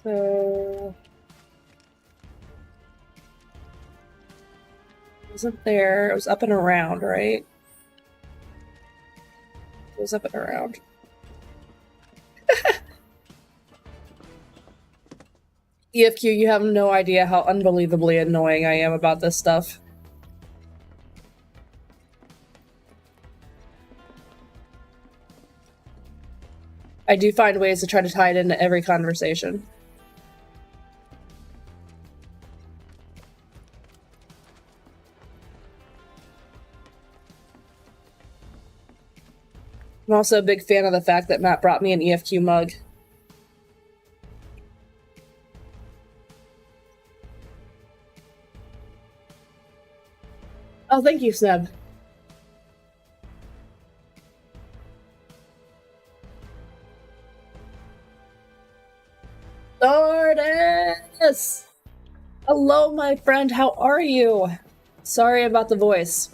So it wasn't there. It was up and around, right? It was up and around. EFQ, you have no idea how unbelievably annoying I am about this stuff. I do find ways to try to tie it into every conversation. I'm also a big fan of the fact that Matt brought me an EFQ mug. Oh, thank you, Seb. Lourdes! Hello, my friend. How are you? Sorry about the voice.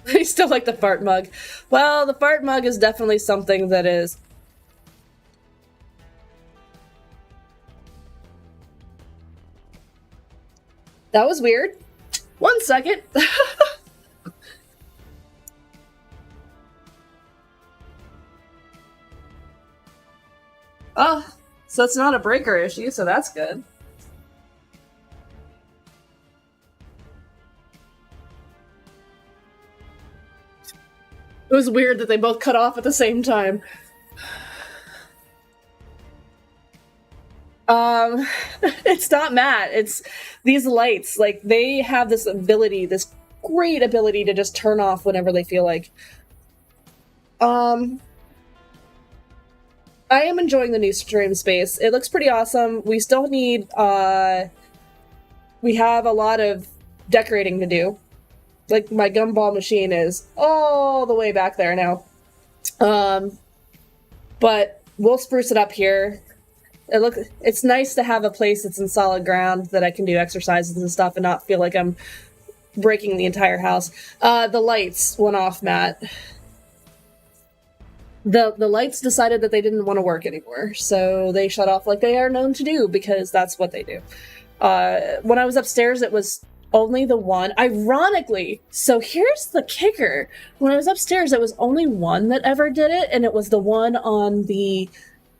I still like the fart mug. Well, the fart mug is definitely something that is... That was weird. 1 second. Oh, so it's not a breaker issue, so that's good. It was weird that they both cut off at the same time. It's not Matt. It's these lights. Like, they have this ability, this great ability to just turn off whenever they feel like. I am enjoying the new stream space. It looks pretty awesome. We still need, we have a lot of decorating to do. Like, my gumball machine is all the way back there now. But we'll spruce it up here. It's nice to have a place that's in solid ground that I can do exercises and stuff and not feel like I'm breaking the entire house. The lights went off, Matt. The lights decided that they didn't want to work anymore, so they shut off like they are known to do, because that's what they do. When I was upstairs, it was only the one. Ironically, so here's the kicker. When I was upstairs, it was only one that ever did it, and it was the one on the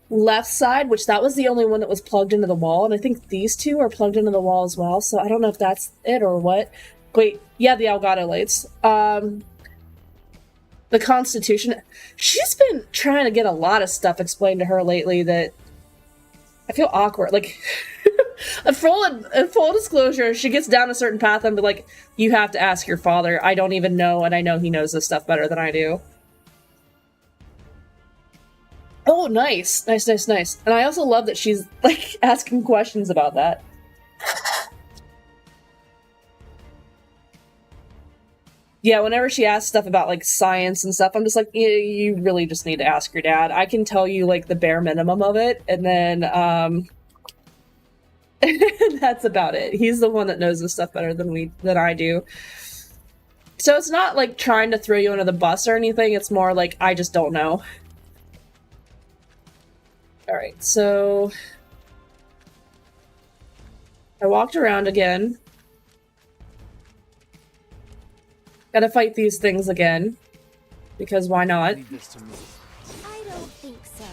left side, which that was the only one that was plugged into the wall, and I think these two are plugged into the wall as well, so I don't know if that's it or what. Wait, yeah, the Elgato lights. The Constitution. She's been trying to get a lot of stuff explained to her lately that I feel awkward. Like, in full disclosure, she gets down a certain path and be like, you have to ask your father. I don't even know, and I know he knows this stuff better than I do. Oh, nice. Nice, nice, nice. And I also love that she's, like, asking questions about that. Yeah, whenever she asks stuff about, like, science and stuff, I'm just like, you really just need to ask your dad. I can tell you, like, the bare minimum of it, and then, that's about it. He's the one that knows this stuff better than I do. So it's not, like, trying to throw you under the bus or anything, it's more like, I just don't know. Alright, so... I walked around again. Gotta fight these things again. Because why not? Leave this to me. I don't think so.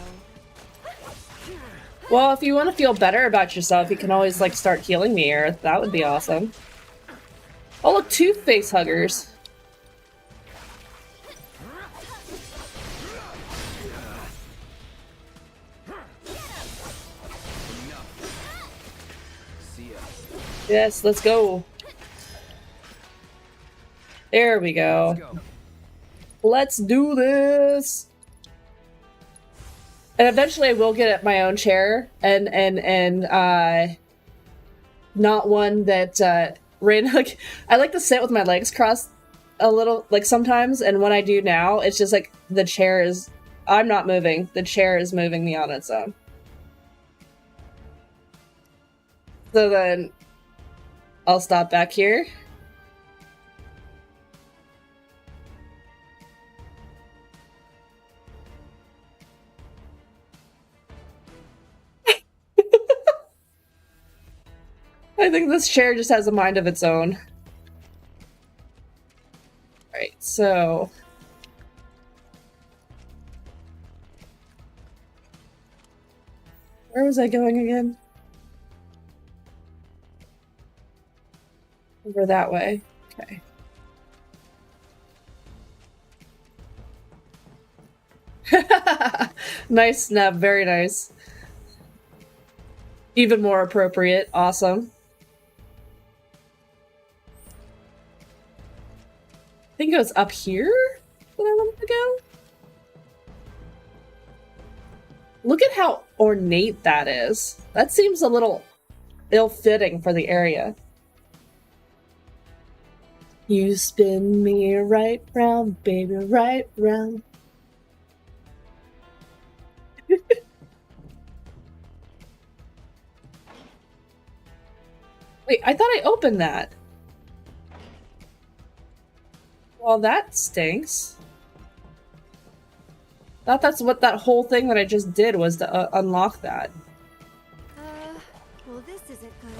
Well, if you want to feel better about yourself, you can always, like, start healing me, or that would be awesome. Oh, look, 2 face huggers. Yes, let's go. There we go. Let's do this. And eventually I will get my own chair and not one that ran like I like to sit with my legs crossed a little, like, sometimes, and when I do now, it's just like the chair is I'm not moving. The chair is moving me on its own. So then I'll stop back here. This chair just has a mind of its own. Alright, so... where was I going again? Over that way. Okay. Nice snap, very nice. Even more appropriate, awesome. I think it was up here that I wanted to go. Look at how ornate that is. That seems a little ill-fitting for the area. You spin me right round, baby, right round. Wait, I thought I opened that. Well, that stinks. Thought that's what that whole thing that I just did was to unlock that. Well, this isn't good.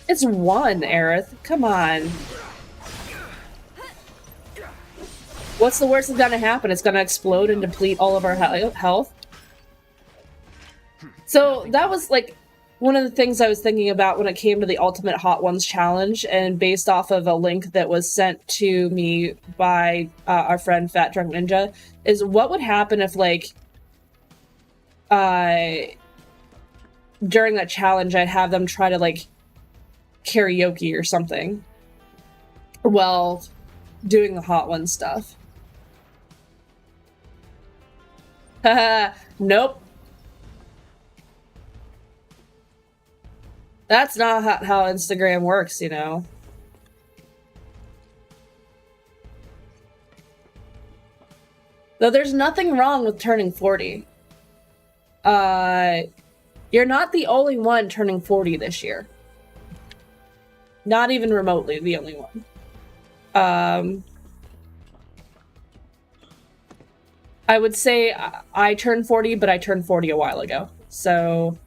It's one, Aerith. Come on. What's the worst that's gonna happen? It's gonna explode and deplete all of our health. So that was like one of the things I was thinking about when it came to the Ultimate Hot Ones challenge, and based off of a link that was sent to me by our friend Fat Drunk Ninja, is what would happen if, like, during that challenge I'd have them try to, like, karaoke or something while doing the Hot Ones stuff. Haha, nope. That's not how Instagram works, you know. Though there's nothing wrong with turning 40. You're not the only one turning 40 this year. Not even remotely the only one. I would say I turned 40, but I turned 40 a while ago. So,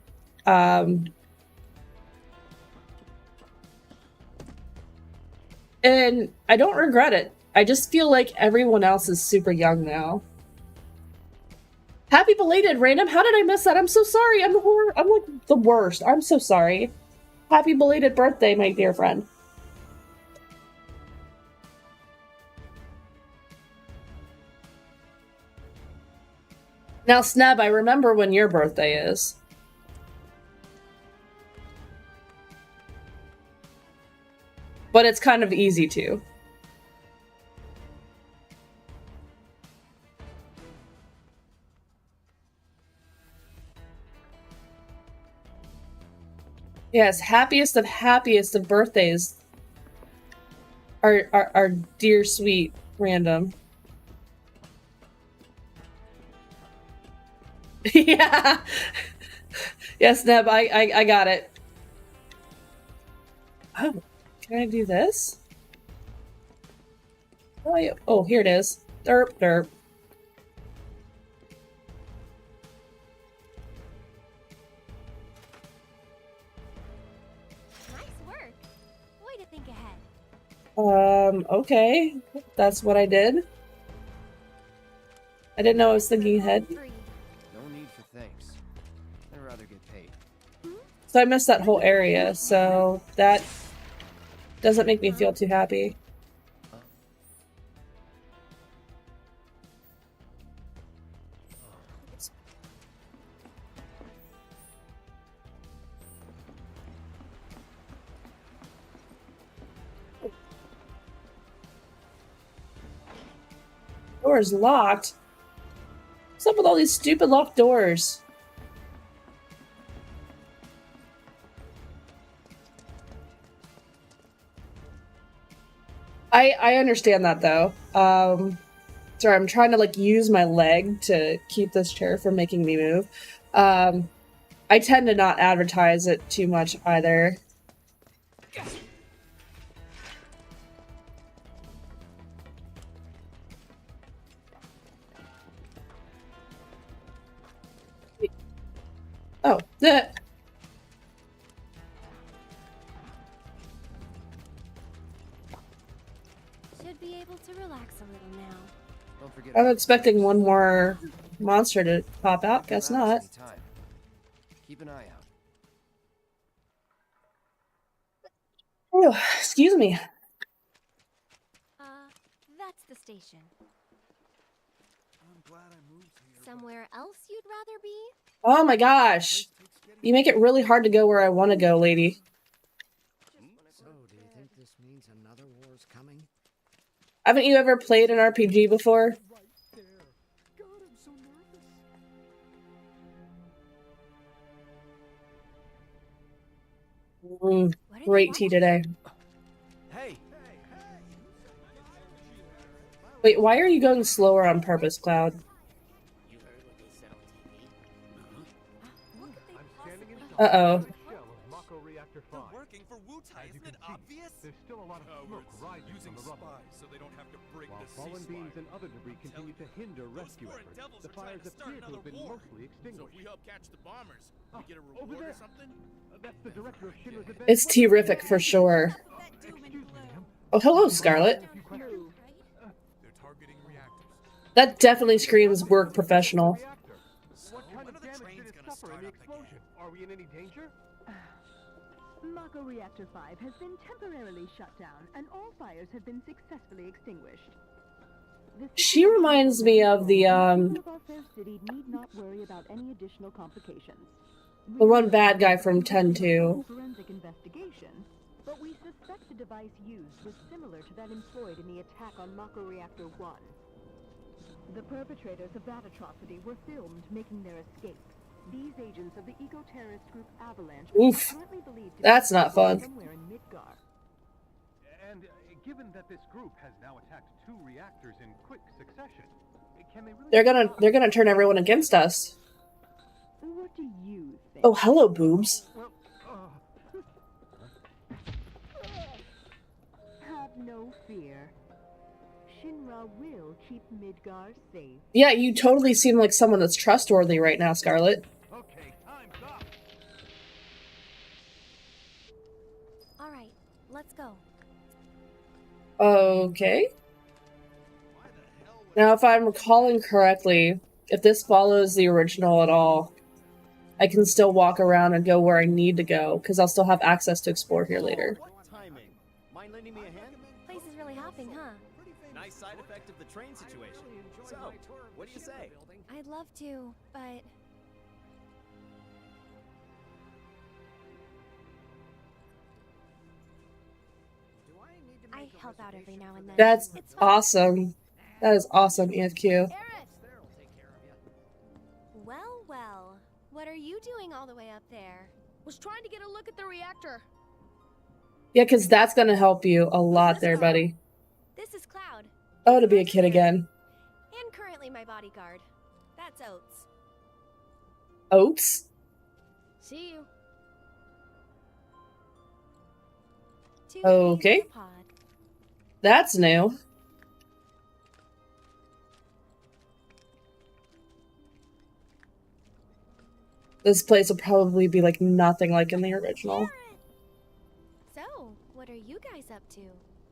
and I don't regret it. I just feel like everyone else is super young now. Happy belated, random. How did I miss that? I'm so sorry. I'm like the worst. I'm so sorry. Happy belated birthday, my dear friend. Now, Sneb, I remember when your birthday is. But it's kind of easy to. Yes, happiest of birthdays. Our dear sweet random. Yeah. Yes, Neb, I got it. Oh, can I do this? Oh, here it is. Derp, derp. Nice work. Way to think ahead. Okay. That's what I did. I didn't know I was thinking ahead. No need for thanks. I'd rather get paid. So I missed that whole area, so that doesn't make me feel too happy. Door is locked. What's up with all these stupid locked doors? I understand that though. Sorry, I'm trying to like use my leg to keep this chair from making me move. I tend to not advertise it too much either. Oh, should be able to relax a little now. Don't forget. I'm expecting one more monster to pop out. Guess not. Keep an eye out. Oh, excuse me. That's the station. I'm glad I moved here. Somewhere else you'd rather be? Oh my gosh. You make it really hard to go where I want to go, lady. So, do you think this means another war's coming? Haven't you ever played an RPG before? Right there. God, I'm so nervous. Great tea today. Hey. Wait, why are you going slower on purpose, Cloud? You heard what they said on TV? What could they possibly Uh-oh. They're working for Wu-Tai, isn't it obvious? There's still a lot of smoke rising using from the rubble. spies so they don't have to break While the fallen ceasefire. beams and other debris continue to hinder Those rescue foreign efforts, devils the are trying fires to start appear to have been another war. mostly So extinguished. if we help catch the bombers, we get a over reward or there. something? That's the director of Shinra's event. It's terrific for sure. Excuse me, ma'am. Oh, hello, Scarlet. A few questions. They're targeting reactors. That definitely screams work professional. Reactor. What kind of damage did it suffer in the explosion? Are we in any danger? Mako Reactor 5 has been temporarily shut down, and all fires have been successfully extinguished. She reminds me of the City need not worry about any additional complications. the one bad guy from 10-2. Forensic investigation, but we suspect the device used was similar to that employed in the attack on Mako Reactor 1. The perpetrators of that atrocity were filmed making their escape. These agents of the eco-terrorist group Avalanche Oof. are currently believed to That's be not fun. somewhere in Midgar. And given that this group has now attacked 2 reactors in quick succession, can they really... They're gonna turn everyone against us. What do you think? Oh, hello, boobs. Well, Have no fear. Shinra will keep Midgar safe. Yeah, you totally seem like someone that's trustworthy right now, Scarlet. okay, time's up. All right, let's go. Okay. Now, if I'm recalling correctly, if this follows the original at all, I can still walk around and go where I need to go, because I'll still have access to explore here later. What timing? Mind lending me a hand? Place is really hopping, huh? Nice side effect of the train situation. So, what do you say? I'd love to, but I help out every now and then. That's It's fun. awesome. That is awesome, EFQ. Aerith! Well, well. What are you doing all the way up there? Was trying to get a look at the reactor. Yeah, because that's going to help you a lot there, buddy. This is Cloud. Oh, to be a kid again. And currently my bodyguard. That's Oats. Oats? See you. Two Okay. days in a pod. That's new. This place will probably be like nothing like in the original. So, what are you guys up to?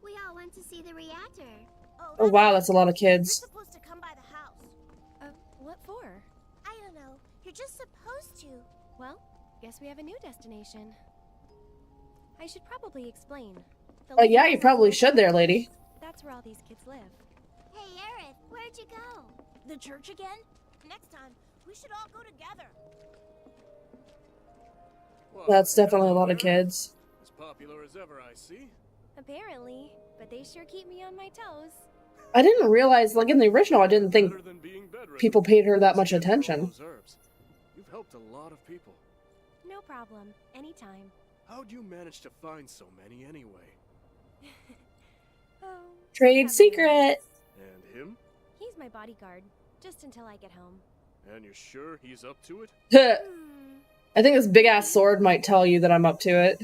We all went to see the reactor. Oh wow, that's a lot of You're kids. supposed to come by the house. What for? I don't know. You're just supposed to. Well, guess we have a new destination. I should probably explain. Yeah, you probably should there, lady. That's where all these kids live. Hey, Aerith, where'd you go? The church again? Next time, we should all go together. That's definitely a lot of kids. As popular as ever, I see. Apparently, but they sure keep me on my toes. I didn't realize, like in the original, I didn't think Better than being bedridden. people paid her that much Just get all attention. those herbs. You've helped a lot of people. No problem. Anytime. How'd you manage to find so many anyway? Oh. Trade have secret! And him? He's my bodyguard, just until I get home. And you're sure he's up to it? Hmm. I think this big ass sword might tell you that I'm up to it.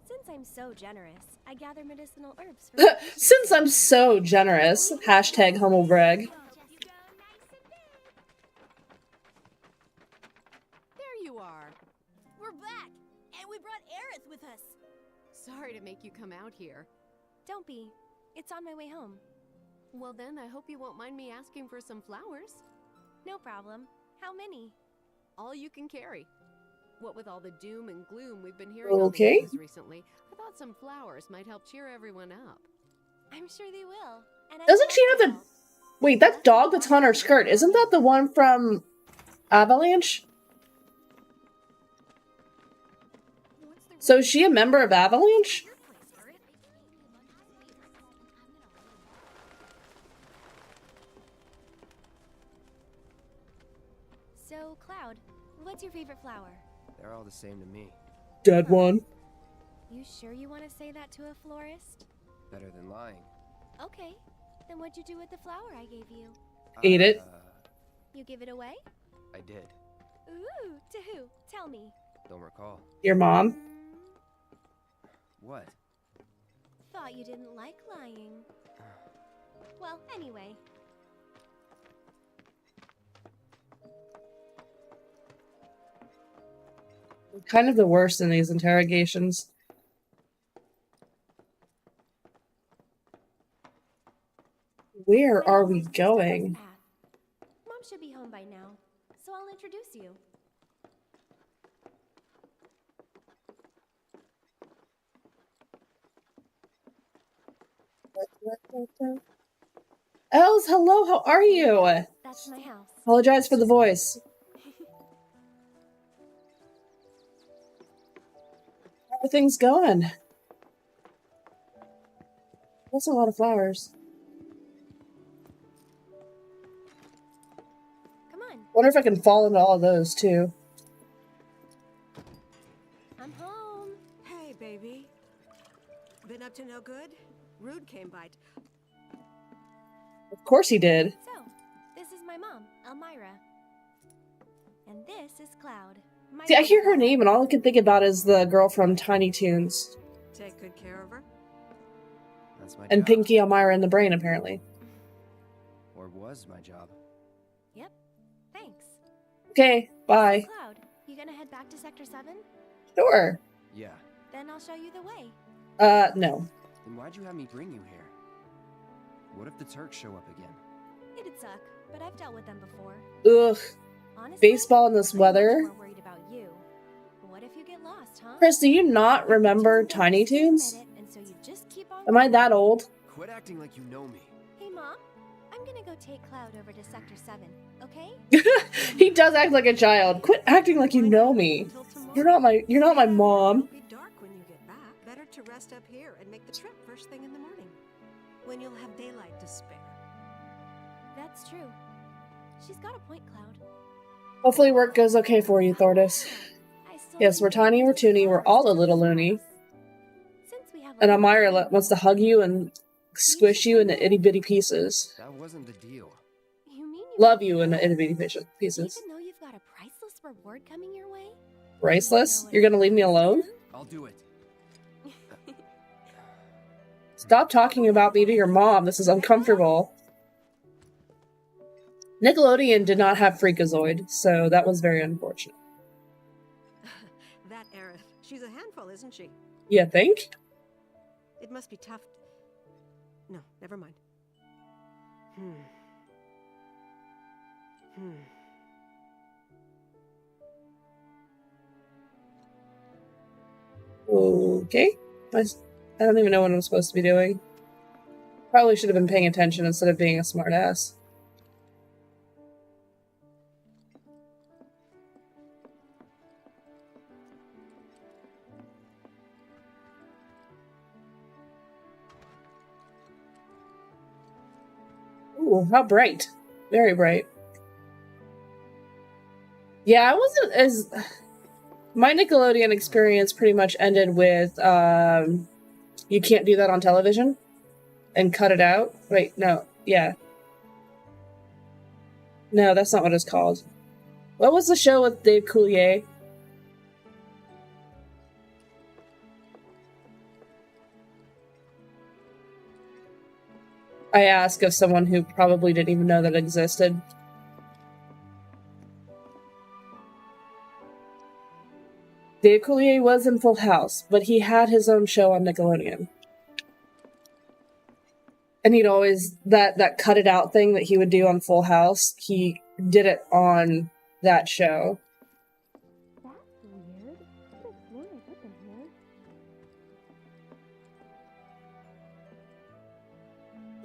Since I'm so generous, I gather medicinal herbs for Since I'm so generous. Hashtag humble brag. There you are. We're back, and we brought Aerith with us. Sorry to make you come out here. don't be. It's on my way home. Well then, I hope you won't mind me asking for some flowers. No problem. How many? All you can carry. What with all the doom and gloom we've been hearing on the news recently, I thought some flowers might help cheer everyone up. I'm sure they will. And Doesn't she have the... Wait, that dog that's on her skirt, isn't that the one from Avalanche? So is she a member of Avalanche? So, Cloud, what's your favorite flower? They're all the same to me. Dead one. You sure you want to say that to a florist? Better than lying. Okay. Then what'd you do with the flower I gave you? Ate it. You give it away? I did. Ooh, to who? Tell me. Don't recall. Your mom? What? Thought you didn't like lying. Well, anyway. Kind of the worst in these interrogations. Where are we going? Mom should be home by now, so I'll introduce you. Els, hello, how are you? That's my house. Apologize for the voice. How are things going? That's a lot of flowers. Come on. Wonder if I can fall into all of those too. I'm home. Hey, baby. Been up to no good? Rude came by. Of course he did. So, this is my mom, Elmira. And this is Cloud. See, I hear her name and all I can think about is the girl from Tiny Toons. Take good care of her. That's my And job. Pinky, Elmira, and the Brain, apparently. Or was my job. Yep. Thanks. Okay, bye. Cloud, you gonna head back to Sector 7? Sure. Yeah. Then I'll show you the way. No. Then why'd you have me bring you here? What if the Turks show up again? It'd suck, but I've dealt with them before. Ugh. Honestly, Baseball in this I'm weather. much more worried about you. What if you get lost, huh? Chris, do you not remember Tiny Toons? And so you just keep on Am I that old? Quit acting like you know me. Hey, Mom. I'm gonna go take Cloud over to Sector 7, okay? He does act like a child. Quit acting like you know me. You're not my mom. It'll be dark when you get back. Better to rest up here and make the trip first thing in the morning, when you'll have daylight to spare. That's true. She's got a point, Cloud. Hopefully work goes okay for you, Thordis. Yes, we're tiny, we're toony, we're all a little loony. And Elmira wants to hug you and squish you into itty-bitty pieces. That wasn't the deal. You mean you Love you into itty-bitty pieces. even though you've got a priceless reward coming your way? Priceless? You're gonna leave me alone? I'll do it. Stop talking about me to your mom. This is uncomfortable. Nickelodeon did not have Freakazoid, so that was very unfortunate. That Aerith, she's a handful, isn't she? You think? It must be tough. No, never mind. Okay. I don't even know what I'm supposed to be doing. Probably should have been paying attention instead of being a smartass. Ooh, how bright. Very bright. Yeah, I wasn't as... My Nickelodeon experience pretty much ended with, you can't do that on television. And cut it out. Wait, no. Yeah. No, that's not what it's called. What was the show with Dave Coulier? I ask of someone who probably didn't even know that existed. Dave Coulier was in Full House, but he had his own show on Nickelodeon. And he'd always, that cut it out thing that he would do on Full House, he did it on that show. That's weird. I could have sworn I put them here.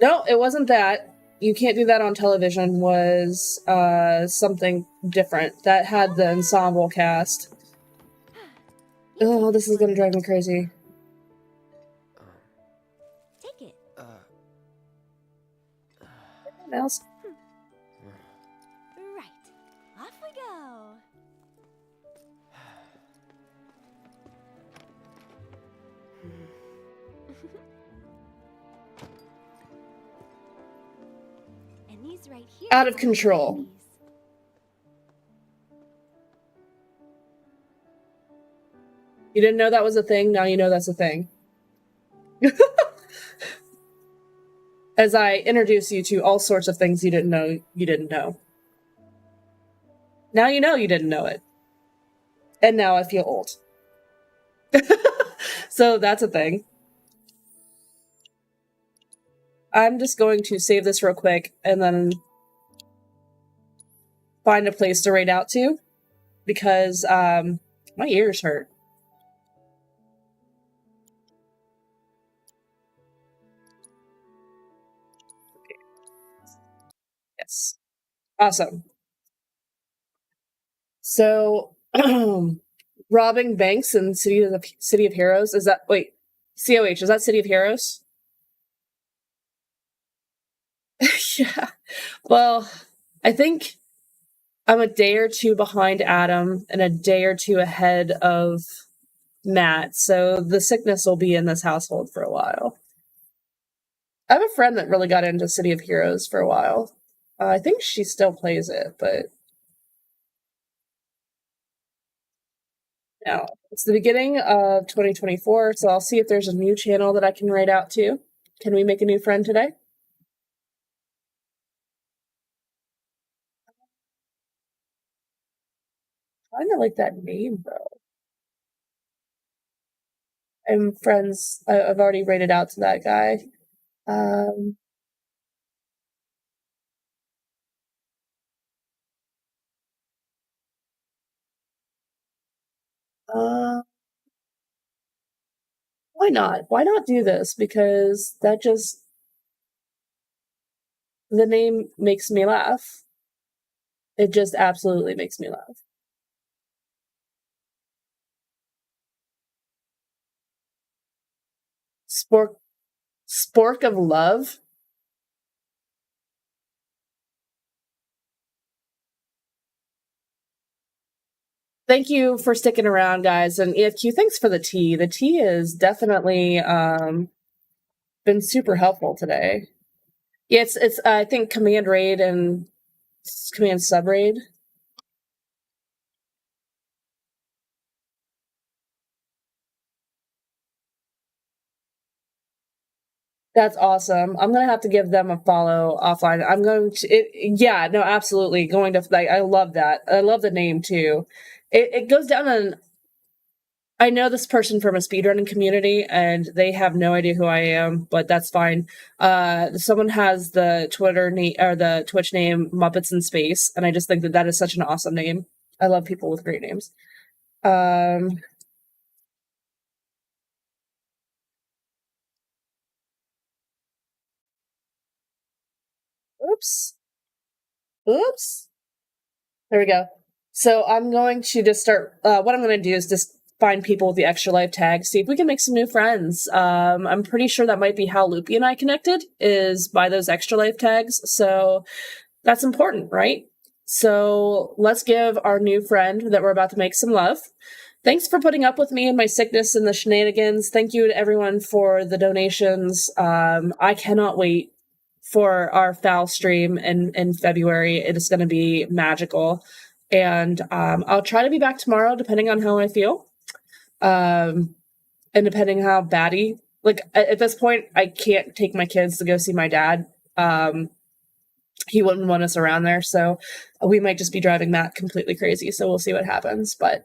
No, it wasn't that. You can't do that on television. Was something different that had the ensemble cast. Oh, this is gonna drive me crazy. Take it. Anyone else? Right. Off we go. And these right here. Out of control. You didn't know that was a thing, now you know that's a thing. As I introduce you to all sorts of things you didn't know you didn't know. Now you know you didn't know it. And now I feel old. So that's a thing. I'm just going to save this real quick and then find a place to raid out to. Because my ears hurt. Yes. Awesome. So, robbing banks in City of Heroes, is that, wait, COH, is that City of Heroes? Yeah. Well, I think I'm a day or two behind Adam and a day or two ahead of Matt, so the sickness will be in this household for a while. I have a friend that really got into City of Heroes for a while. I think she still plays it, but no. It's the beginning of 2024, so I'll see if there's a new channel that I can raid out to. Can we make a new friend today? I kind of like that name, though. I'm friends. I've already rated out to that guy. Why not? Why not do this? Because that just... the name makes me laugh. It just absolutely makes me laugh. Spork of Love? Thank you for sticking around, guys. And EFQ, thanks for the tea. The tea has definitely been super helpful today. Yeah, it's I think Command Raid and Command Sub Raid. That's awesome. I'm gonna have to give them a follow offline. I'm going to, yeah, no, absolutely. Going to, like, I love that. I love the name too. It goes down an... I know this person from a speedrunning community, and they have no idea who I am, but that's fine. Someone has the Twitter name or the Twitch name Muppets in Space, and I just think that that is such an awesome name. I love people with great names. Oops. There we go. So I'm going to just start. What I'm going to do is just find people with the extra life tag, see if we can make some new friends. I'm pretty sure that might be how Loopy and I connected, is by those extra life tags. So that's important, right? So let's give our new friend that we're about to make some love. Thanks for putting up with me and my sickness and the shenanigans. Thank you to everyone for the donations. I cannot wait for our foul stream in February. It is going to be magical. And I'll try to be back tomorrow, depending on how I feel. And depending how batty. Like, at this point, I can't take my kids to go see my dad. He wouldn't want us around there, so we might just be driving Matt completely crazy, so we'll see what happens. But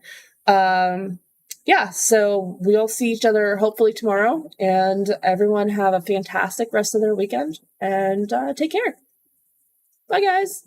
yeah, so we'll see each other hopefully tomorrow, and everyone have a fantastic rest of their weekend, and take care. Bye, guys.